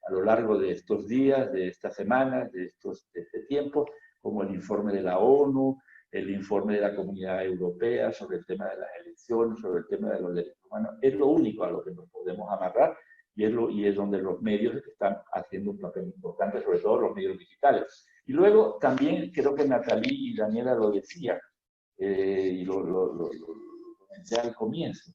a lo largo de estos días, de estas semanas, de este tiempo, como el informe de la ONU, el informe de la Comunidad Europea sobre el tema de las elecciones, sobre el tema de los derechos humanos, es lo único a lo que nos podemos amarrar y es donde los medios están haciendo un papel importante, sobre todo los medios digitales. Y luego también creo que Nathalie y Daniela lo decían, y lo comenté al comienzo,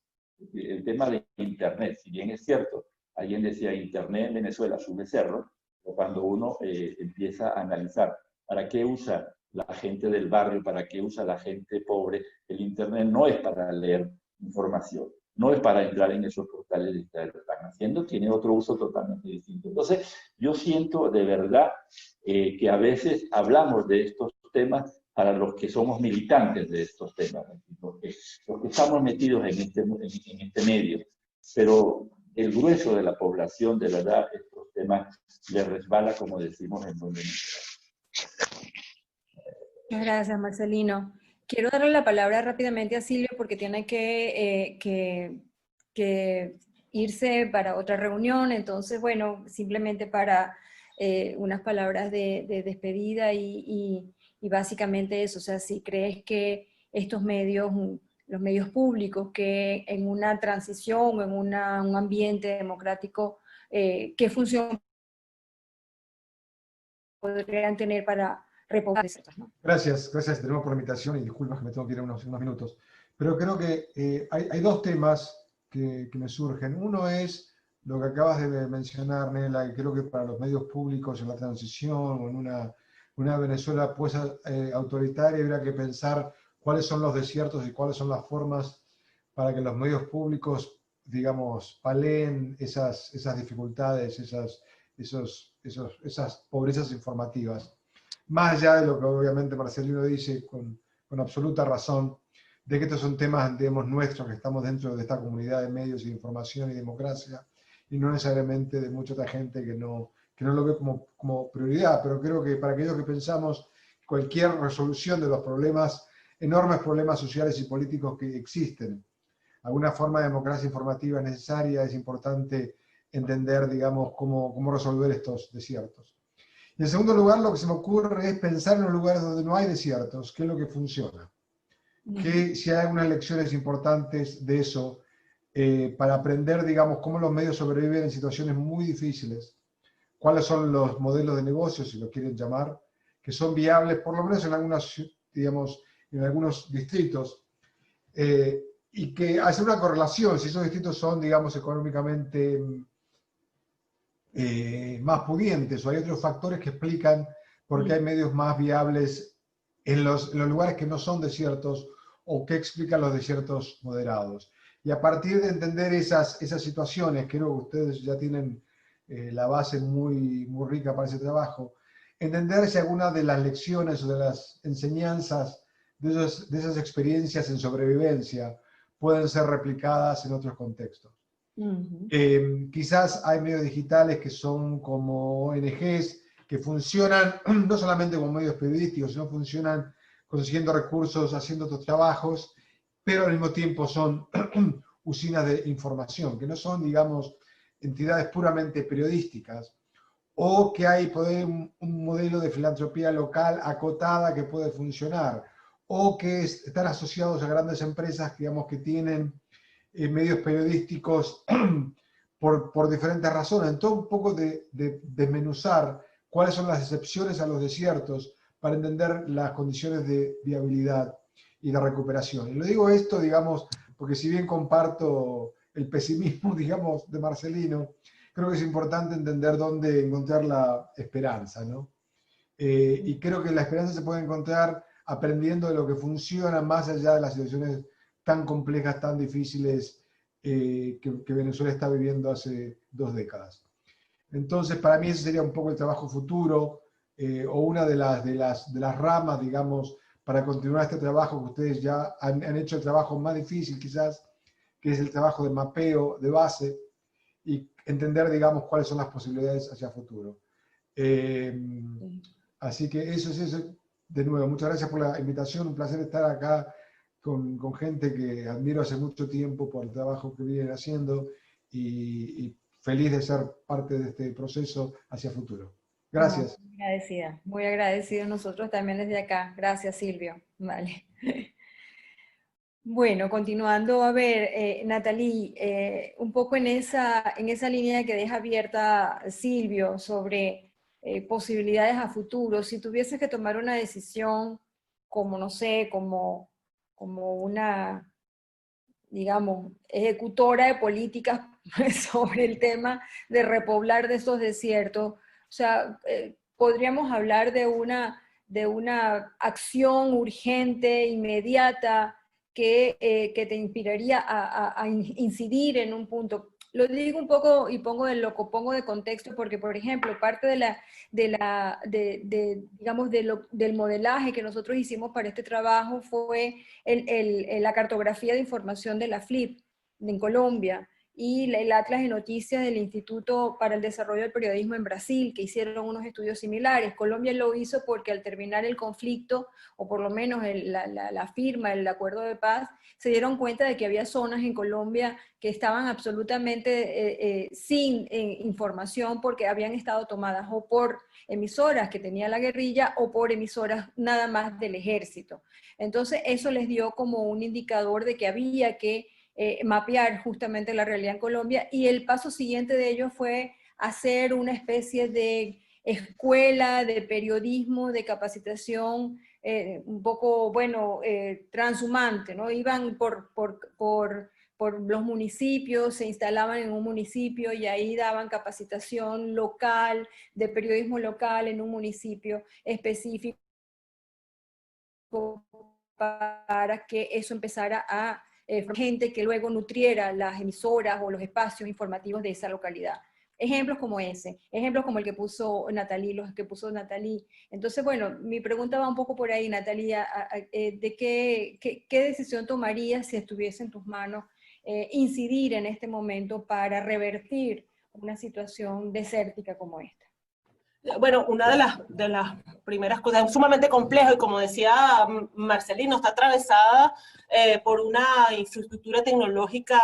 el tema de Internet. Si bien es cierto, alguien decía Internet en Venezuela sube cerro, pero cuando uno empieza a analizar para qué usa la gente del barrio, para qué usa la gente pobre, el Internet no es para leer información, no es para entrar en esos portales digitales que están haciendo, tiene otro uso totalmente distinto. Entonces, yo siento de verdad que a veces hablamos de estos temas para los que somos militantes de estos temas, los que estamos metidos en este medio, pero el grueso de la población, de verdad, estos temas les resbala, como decimos en donde Muchas gracias, Marcelino. Quiero darle la palabra rápidamente a Silvio porque tiene que irse para otra reunión. Entonces, bueno, simplemente para unas palabras de despedida y básicamente eso. O sea, si crees que estos medios, los medios públicos, que en una transición o en un ambiente democrático, ¿qué función podrían tener para reposar estos, ¿no? Gracias de nuevo por la invitación y disculpas que me tengo que ir unos minutos. Pero creo que hay dos temas que me surgen. Uno es lo que acabas de mencionar, Nela, y creo que para los medios públicos en la transición o en una Venezuela pues autoritaria habrá que pensar cuáles son los desiertos y cuáles son las formas para que los medios públicos, digamos, paleen esas dificultades, esas pobrezas informativas. Más allá de lo que obviamente Marcelino dice con absoluta razón, de que estos son temas, digamos, nuestros, que estamos dentro de esta comunidad de medios y de información y democracia, y no necesariamente de mucha otra gente que no lo ve como prioridad, pero creo que para aquellos que pensamos cualquier resolución de los problemas, enormes problemas sociales y políticos que existen, alguna forma de democracia informativa es necesaria, es importante entender, digamos, cómo resolver estos desiertos. Y en segundo lugar, lo que se me ocurre es pensar en los lugares donde no hay desiertos, qué es lo que funciona. Que si hay algunas lecciones importantes de eso, para aprender, digamos, cómo los medios sobreviven en situaciones muy difíciles, cuáles son los modelos de negocio, si lo quieren llamar, que son viables, por lo menos en algunos distritos, y que hace una correlación, si esos distritos son, digamos, económicamente más pudientes, o hay otros factores que explican por qué hay medios más viables en los lugares que no son desiertos, o qué explican los desiertos moderados. Y a partir de entender esas situaciones, creo que ustedes ya tienen la base muy rica para ese trabajo, entender si alguna de las lecciones o de las enseñanzas de esas experiencias en sobrevivencia pueden ser replicadas en otros contextos. Quizás hay medios digitales que son como ONGs, que funcionan no solamente como medios periodísticos, sino funcionan consiguiendo recursos, haciendo otros trabajos, pero al mismo tiempo son usinas de información, que no son, digamos, entidades puramente periodísticas, o que hay un modelo de filantropía local acotada que puede funcionar, o que están asociados a grandes empresas, digamos, que tienen medios periodísticos por diferentes razones. Entonces, un poco de desmenuzar cuáles son las excepciones a los desiertos para entender las condiciones de viabilidad y de recuperación. Y lo digo esto, digamos, porque si bien comparto el pesimismo, digamos, de Marcelino, creo que es importante entender dónde encontrar la esperanza, ¿no? Y creo que la esperanza se puede encontrar aprendiendo de lo que funciona más allá de las situaciones tan complejas, tan difíciles que Venezuela está viviendo hace 2 décadas. Entonces, para mí ese sería un poco el trabajo futuro, o una de las ramas, digamos, para continuar este trabajo que ustedes ya han hecho el trabajo más difícil quizás, que es el trabajo de mapeo de base y entender, digamos, cuáles son las posibilidades hacia futuro. Así que eso es eso. De nuevo, muchas gracias por la invitación, un placer estar acá con gente que admiro hace mucho tiempo por el trabajo que vienen haciendo y feliz de ser parte de este proceso hacia futuro. Gracias. Muy agradecida nosotros también desde acá. Gracias, Silvio. Vale. Bueno, continuando, a ver, Nathalie, un poco en esa línea que deja abierta Silvio sobre posibilidades a futuro, si tuvieses que tomar una decisión como, no sé, como una, digamos, ejecutora de políticas sobre el tema de repoblar de estos desiertos, o sea, podríamos hablar de una acción urgente, inmediata, que te inspiraría a incidir en un punto. Lo digo un poco y pongo de contexto porque, por ejemplo, parte digamos, del modelaje que nosotros hicimos para este trabajo fue la cartografía de información de la FLIP en Colombia y el Atlas de Noticias del Instituto para el Desarrollo del Periodismo en Brasil, que hicieron unos estudios similares. Colombia lo hizo porque al terminar el conflicto, o por lo menos la firma, el acuerdo de paz, se dieron cuenta de que había zonas en Colombia que estaban absolutamente sin información porque habían estado tomadas o por emisoras que tenía la guerrilla o por emisoras nada más del ejército. Entonces eso les dio como un indicador de que había que mapear justamente la realidad en Colombia, y el paso siguiente de ello fue hacer una especie de escuela de periodismo, de capacitación, un poco, bueno, transhumante, ¿no? Iban por los municipios, se instalaban en un municipio y ahí daban capacitación local, de periodismo local en un municipio específico para que eso empezara a gente que luego nutriera las emisoras o los espacios informativos de esa localidad. Ejemplos como ese, ejemplos como el que puso Nathalie, los que puso Nathalie. Entonces, bueno, mi pregunta va un poco por ahí, Nathalie, de qué decisión tomarías si estuviese en tus manos incidir en este momento para revertir una situación desértica como esta. Bueno, una de las primeras cosas, es sumamente complejo y como decía Marcelino, está atravesada por una infraestructura tecnológica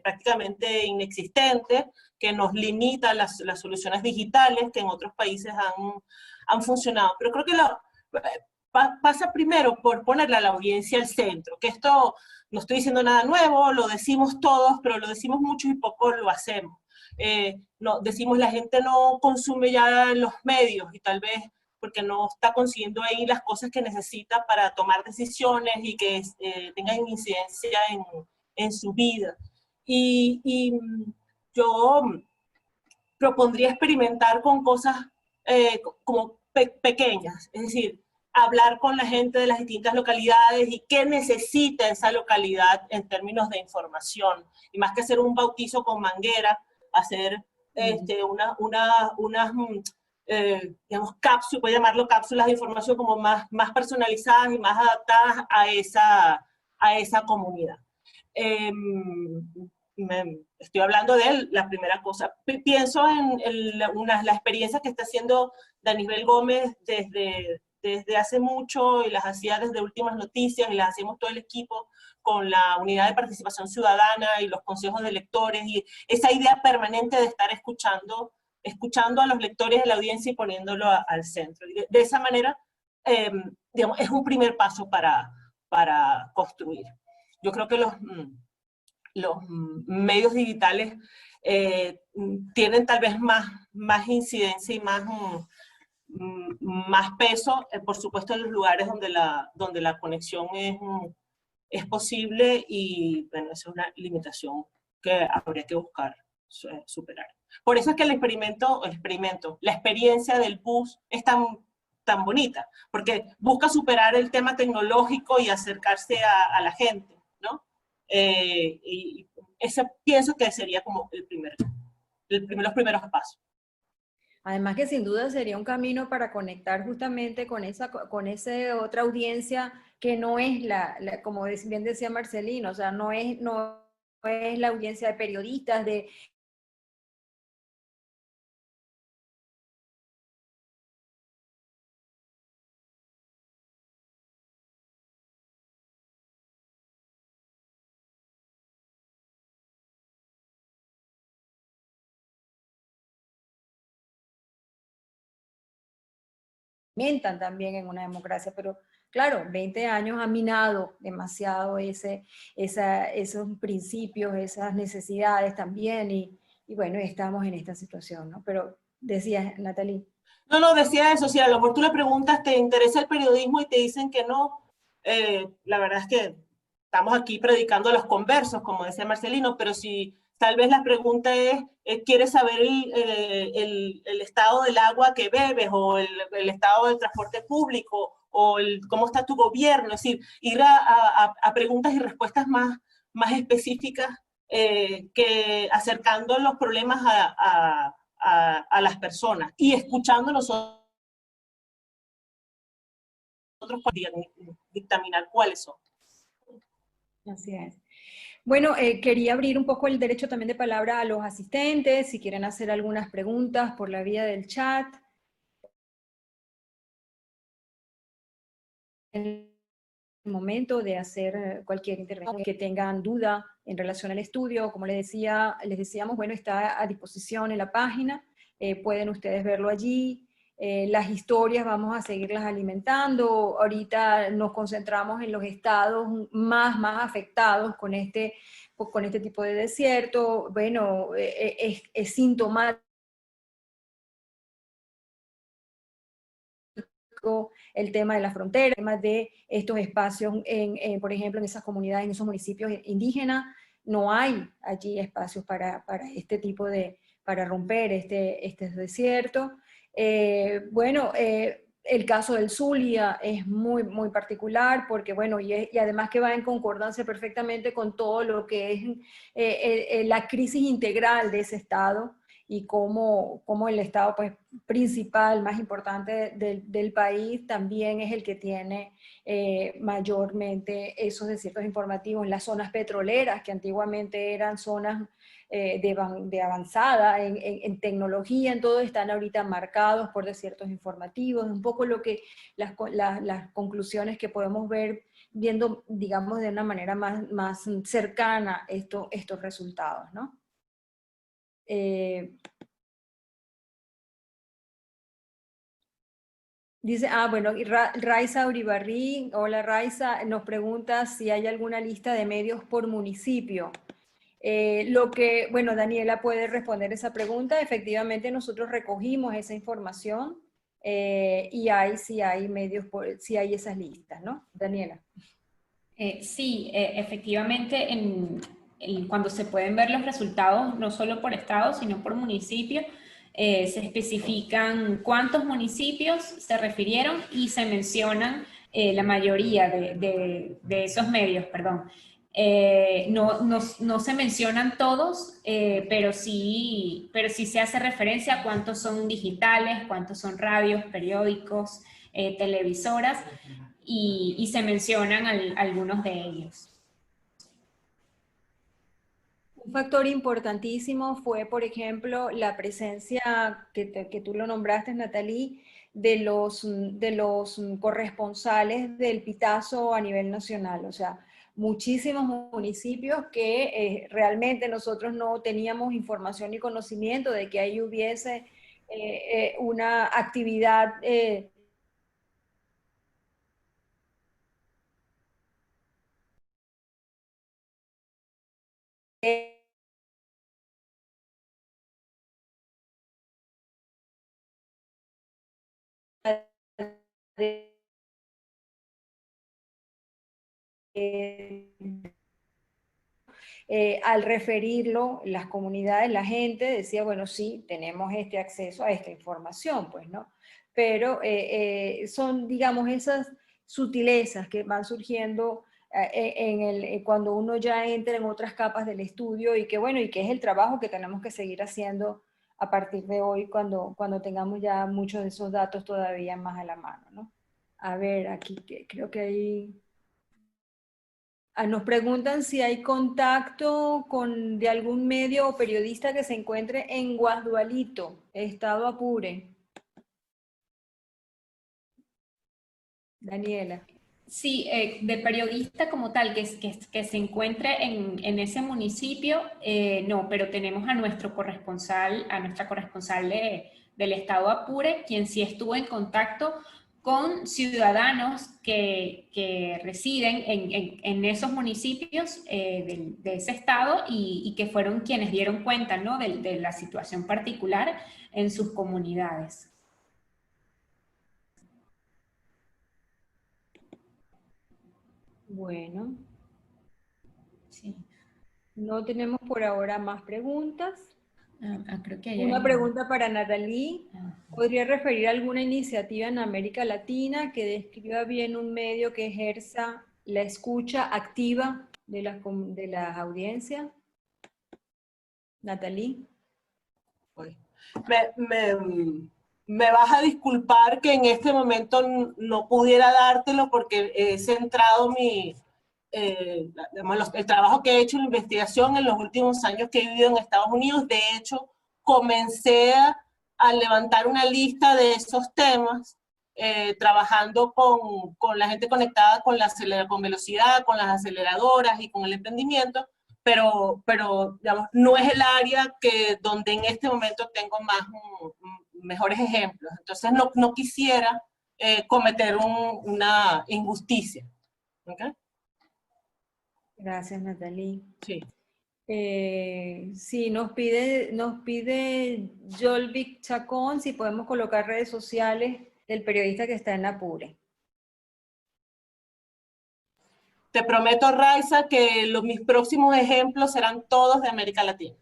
prácticamente inexistente que nos limita las soluciones digitales que en otros países han funcionado. Pero creo que pasa primero por ponerle a la audiencia al centro, que esto no estoy diciendo nada nuevo, lo decimos todos, pero lo decimos mucho y poco lo hacemos. No, decimos la gente no consume ya los medios y tal vez porque no está consiguiendo ahí las cosas que necesita para tomar decisiones y que tengan incidencia en su vida. Y yo propondría experimentar con cosas como pequeñas, es decir, hablar con la gente de las distintas localidades y qué necesita esa localidad en términos de información. Y más que hacer un bautizo con manguera, hacer unas digamos, cápsulas, puede llamarlo cápsulas de información como más personalizadas y más adaptadas a esa comunidad. Estoy hablando de la primera cosa. Pienso en la experiencia que está haciendo Danisbel Gómez desde hace mucho, y las hacía desde Últimas Noticias, y las hacemos todo el equipo con la unidad de participación ciudadana y los consejos de lectores, y esa idea permanente de estar escuchando a los lectores de la audiencia y poniéndolo al centro. De esa manera, digamos, es un primer paso para construir. Yo creo que los medios digitales tienen tal vez más incidencia y más peso, por supuesto en los lugares donde la conexión es posible, y bueno, esa es una limitación que habría que buscar superar. Por eso es que la experiencia del bus es tan bonita, porque busca superar el tema tecnológico y acercarse a la gente, ¿no? Y ese pienso que sería como los primeros pasos. Además que sin duda sería un camino para conectar justamente con esa otra audiencia que no es como bien decía Marcelino, o sea, no es la audiencia de periodistas, de mentan también en una democracia, pero claro, 20 años ha minado demasiado esos principios, esas necesidades también, y bueno, estamos en esta situación, ¿no? Pero decías, Natalie. No, decía eso, si a lo mejor tú le preguntas, ¿te interesa el periodismo? Y te dicen que no, la verdad es que estamos aquí predicando los conversos, como decía Marcelino, pero si tal vez la pregunta es, ¿quieres saber el estado del agua que bebes o el estado del transporte público o cómo está tu gobierno? Es decir, ir a preguntas y respuestas más específicas que acercando los problemas a las personas y escuchando nosotros para dictaminar cuáles son. Así es. Bueno, quería abrir un poco el derecho también de palabra a los asistentes, si quieren hacer algunas preguntas por la vía del chat. En el momento de hacer cualquier intervención que tengan duda en relación al estudio, como les decíamos, bueno, está a disposición en la página, pueden ustedes verlo allí. Las historias vamos a seguirlas alimentando. Ahorita nos concentramos en los estados más afectados con este tipo de desierto. Bueno, es sintomático el tema de la frontera, el tema de estos espacios, por ejemplo, en esas comunidades, en esos municipios indígenas, no hay allí espacios para este tipo para romper este desierto. Bueno, el caso del Zulia es muy particular porque, bueno, y además que va en concordancia perfectamente con todo lo que es la crisis integral de ese estado y cómo el estado pues, principal, más importante del país, también es el que tiene mayormente esos desiertos informativos. Las zonas petroleras, que antiguamente eran zonas de avanzada en tecnología, en todo, están ahorita marcados por desiertos informativos. Un poco las conclusiones que podemos ver viendo, digamos, de una manera más cercana estos resultados, ¿no? Dice, bueno, Raiza Uribarri, hola Raiza, nos pregunta si hay alguna lista de medios por municipio. Bueno, Daniela puede responder esa pregunta. Efectivamente, nosotros recogimos esa información y sí hay medios, sí hay esas listas, ¿no? Daniela. Sí, efectivamente, cuando se pueden ver los resultados, no solo por estado, sino por municipio, se especifican cuántos municipios se refirieron y se mencionan la mayoría de esos medios, perdón. No se mencionan todos, pero sí se hace referencia a cuántos son digitales, cuántos son radios, periódicos, televisoras, y se mencionan algunos de ellos. Un factor importantísimo fue, por ejemplo, la presencia, que tú lo nombraste, Natalie, de los corresponsales del Pitazo a nivel nacional. O sea, muchísimos municipios que realmente nosotros no teníamos información ni conocimiento de que ahí hubiese una actividad al referirlo, las comunidades, la gente decía, bueno, sí, tenemos este acceso a esta información, pues, ¿no? Pero son, digamos, esas sutilezas que van surgiendo cuando uno ya entra en otras capas del estudio y que, bueno, y que es el trabajo que tenemos que seguir haciendo a partir de hoy cuando tengamos ya muchos de esos datos todavía más a la mano, ¿no? A ver, aquí creo que hay... nos preguntan si hay contacto de algún medio o periodista que se encuentre en Guasdualito, Estado Apure. Daniela. Sí, de periodista como tal, que se encuentre en ese municipio, no, pero tenemos a nuestra corresponsal del Estado Apure, quien sí estuvo en contacto con ciudadanos que residen en esos municipios de ese estado y que fueron quienes dieron cuenta, ¿no?, de la situación particular en sus comunidades. Bueno. Sí. No tenemos por ahora más preguntas. Creo que hay Una pregunta para Natalie. ¿Podría referir a alguna iniciativa en América Latina que describa bien un medio que ejerza la escucha activa de las audiencias? Natalie. Me vas a disculpar que en este momento no pudiera dártelo porque he centrado el trabajo que he hecho en investigación en los últimos años que he vivido en Estados Unidos. De hecho, comencé a levantar una lista de esos temas, trabajando con la gente conectada con velocidad, con las aceleradoras y con el emprendimiento, pero digamos, no es el área donde en este momento tengo mejores ejemplos. Entonces no quisiera cometer una injusticia. ¿Okay? Gracias, Natalie. Sí. Sí, nos pide Jolvik Chacón si podemos colocar redes sociales del periodista que está en Apure. Te prometo, Raiza, que mis próximos ejemplos serán todos de América Latina.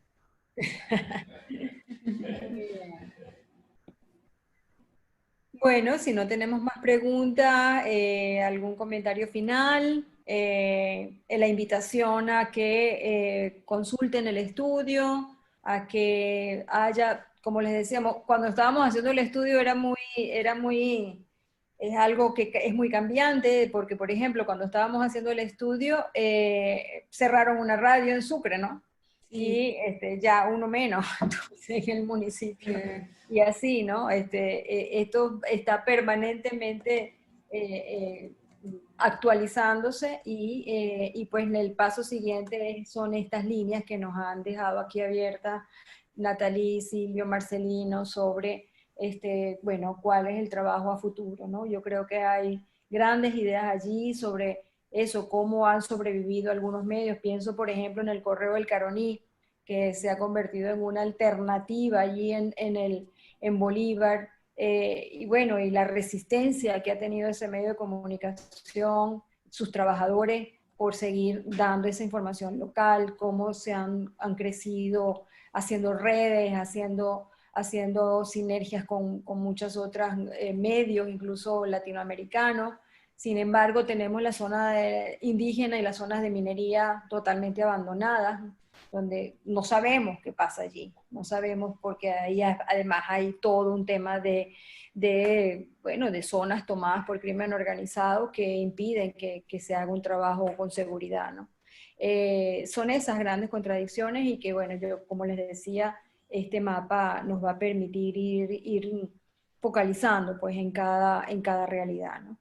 Bueno, si no tenemos más preguntas, algún comentario final, la invitación a que consulten el estudio, a que haya, como les decíamos, cuando estábamos haciendo el estudio es algo que es muy cambiante, porque por ejemplo, cuando estábamos haciendo el estudio, cerraron una radio en Sucre, ¿no? Y ya uno menos en el municipio. Y así, ¿no? Esto está permanentemente actualizándose y pues el paso siguiente son estas líneas que nos han dejado aquí abiertas Natalie, Silvio, Marcelino sobre bueno, cuál es el trabajo a futuro, ¿no? Yo creo que hay grandes ideas allí sobre eso, cómo han sobrevivido algunos medios. Pienso, por ejemplo, en el Correo del Caroní, que se ha convertido en una alternativa allí en Bolívar, y bueno, y la resistencia que ha tenido ese medio de comunicación, sus trabajadores, por seguir dando esa información local, cómo se han crecido haciendo redes, haciendo sinergias con muchas otras medios, incluso latinoamericanos. Sin embargo, tenemos la zona indígena y las zonas de minería totalmente abandonadas, donde no sabemos qué pasa allí, no sabemos porque ahí además hay todo un tema de zonas tomadas por crimen organizado que impiden que se haga un trabajo con seguridad, ¿no? Son esas grandes contradicciones y que, bueno, yo como les decía, este mapa nos va a permitir ir focalizando pues en cada realidad, ¿no?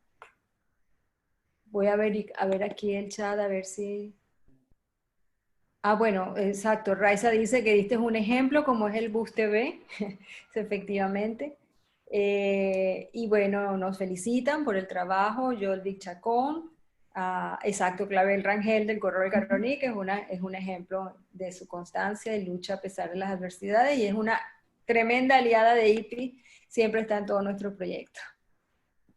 Voy a ver aquí el chat, a ver si... bueno, exacto. Raiza dice que diste un ejemplo como es el Bus TV, efectivamente. Y bueno, nos felicitan por el trabajo, Jolvik Chacón, exacto, Clavel Rangel del Correo del Caroní, que es un ejemplo de su constancia y lucha a pesar de las adversidades, y es una tremenda aliada de IPI, siempre está en todos nuestros proyectos.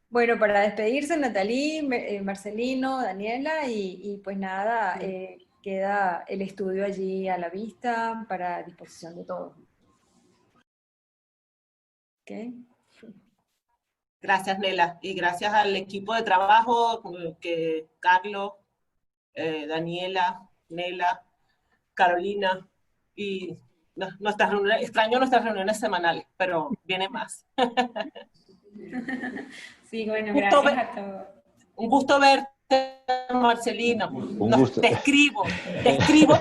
Bueno, para despedirse, Natalie, Marcelino, Daniela, y pues nada, queda el estudio allí a la vista para disposición de todos. ¿Okay? Gracias, Nela, y gracias al equipo de trabajo que Carlos, Daniela, Nela, Carolina, y nuestras reuniones, extraño nuestras reuniones semanales, pero viene más. Sí, bueno, gracias a todos. Un gusto verte, Marcelino. Un gusto. Te escribo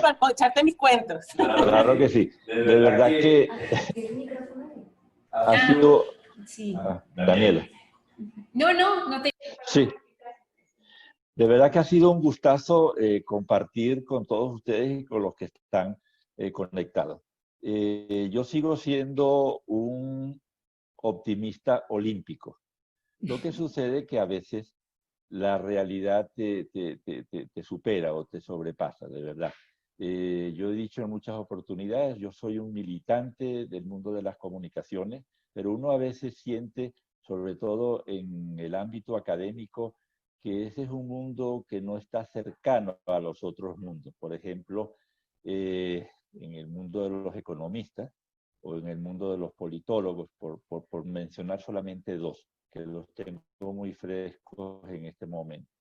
para echarte mis cuentos. Claro que sí. De verdad que ha sido... Sí. Daniela. No te... Sí. De verdad que ha sido un gustazo compartir con todos ustedes y con los que están conectados. Yo sigo siendo un optimista olímpico. Lo que sucede es que a veces la realidad te supera o te sobrepasa, de verdad. Yo he dicho en muchas oportunidades, yo soy un militante del mundo de las comunicaciones, pero uno a veces siente, sobre todo en el ámbito académico, que ese es un mundo que no está cercano a los otros mundos. Por ejemplo, en el mundo de los economistas o en el mundo de los politólogos, por mencionar solamente dos, que los tengo muy frescos en este momento.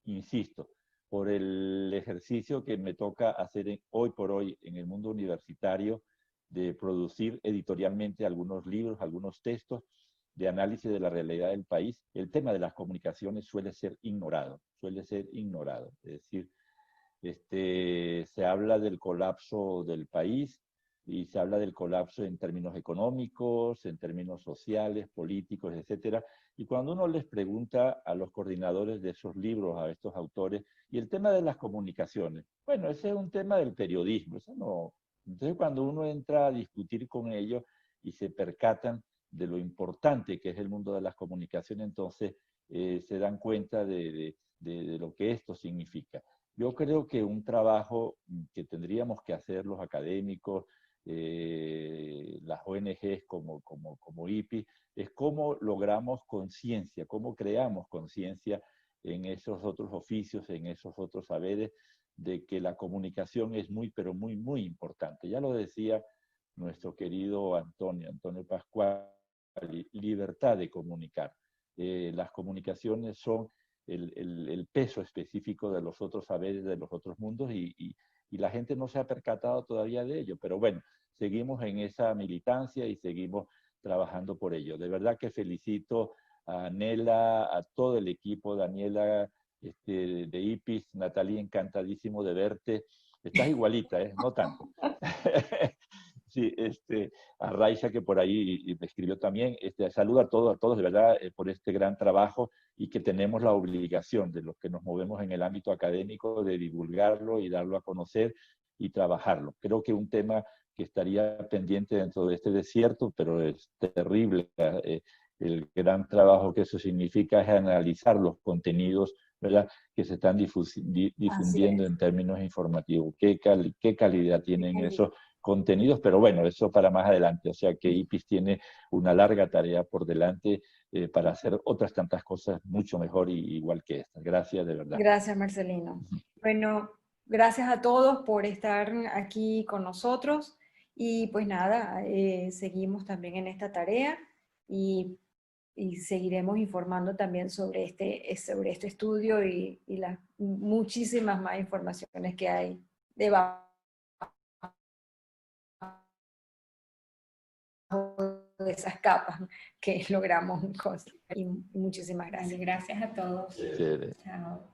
Insisto, por el ejercicio que me toca hacer hoy por hoy en el mundo universitario, de producir editorialmente algunos libros, algunos textos de análisis de la realidad del país, el tema de las comunicaciones suele ser ignorado, Es decir, se habla del colapso del país y se habla del colapso en términos económicos, en términos sociales, políticos, etcétera. Y cuando uno les pregunta a los coordinadores de esos libros, a estos autores, y el tema de las comunicaciones, bueno, ese es un tema del periodismo, eso no. Entonces, cuando uno entra a discutir con ellos y se percatan de lo importante que es el mundo de las comunicaciones, entonces se dan cuenta de lo que esto significa. Yo creo que un trabajo que tendríamos que hacer los académicos, las ONGs como IPI, es cómo logramos conciencia, cómo creamos conciencia en esos otros oficios, en esos otros saberes, de que la comunicación es muy, pero muy, muy importante. Ya lo decía nuestro querido Antonio Pascual, libertad de comunicar. Las comunicaciones son el peso específico de los otros saberes, de los otros mundos, y la gente no se ha percatado todavía de ello. Pero bueno, seguimos en esa militancia y seguimos trabajando por ello. De verdad que felicito a Nela, a todo el equipo, Daniela de IPIS, Natalie, encantadísimo de verte. Estás igualita, no tanto. Sí, a Raiza, que por ahí me escribió también. Saludo a todos de verdad por este gran trabajo, y que tenemos la obligación de los que nos movemos en el ámbito académico de divulgarlo y darlo a conocer y trabajarlo. Creo que un tema que estaría pendiente dentro de este desierto, pero es terrible, el gran trabajo que eso significa es analizar los contenidos, ¿verdad?, que se están difundiendo en términos informativos. ¿Qué calidad tienen esos contenidos? Pero bueno, eso para más adelante. O sea que IPIS tiene una larga tarea por delante para hacer otras tantas cosas mucho mejor y igual que esta. Gracias, de verdad. Gracias, Marcelino. Bueno, gracias a todos por estar aquí con nosotros, y pues nada, seguimos también en esta tarea y seguiremos informando también sobre este estudio y las muchísimas más informaciones que hay debajo de esas capas que logramos construir. Y muchísimas gracias. Gracias a todos. Sí. Chao.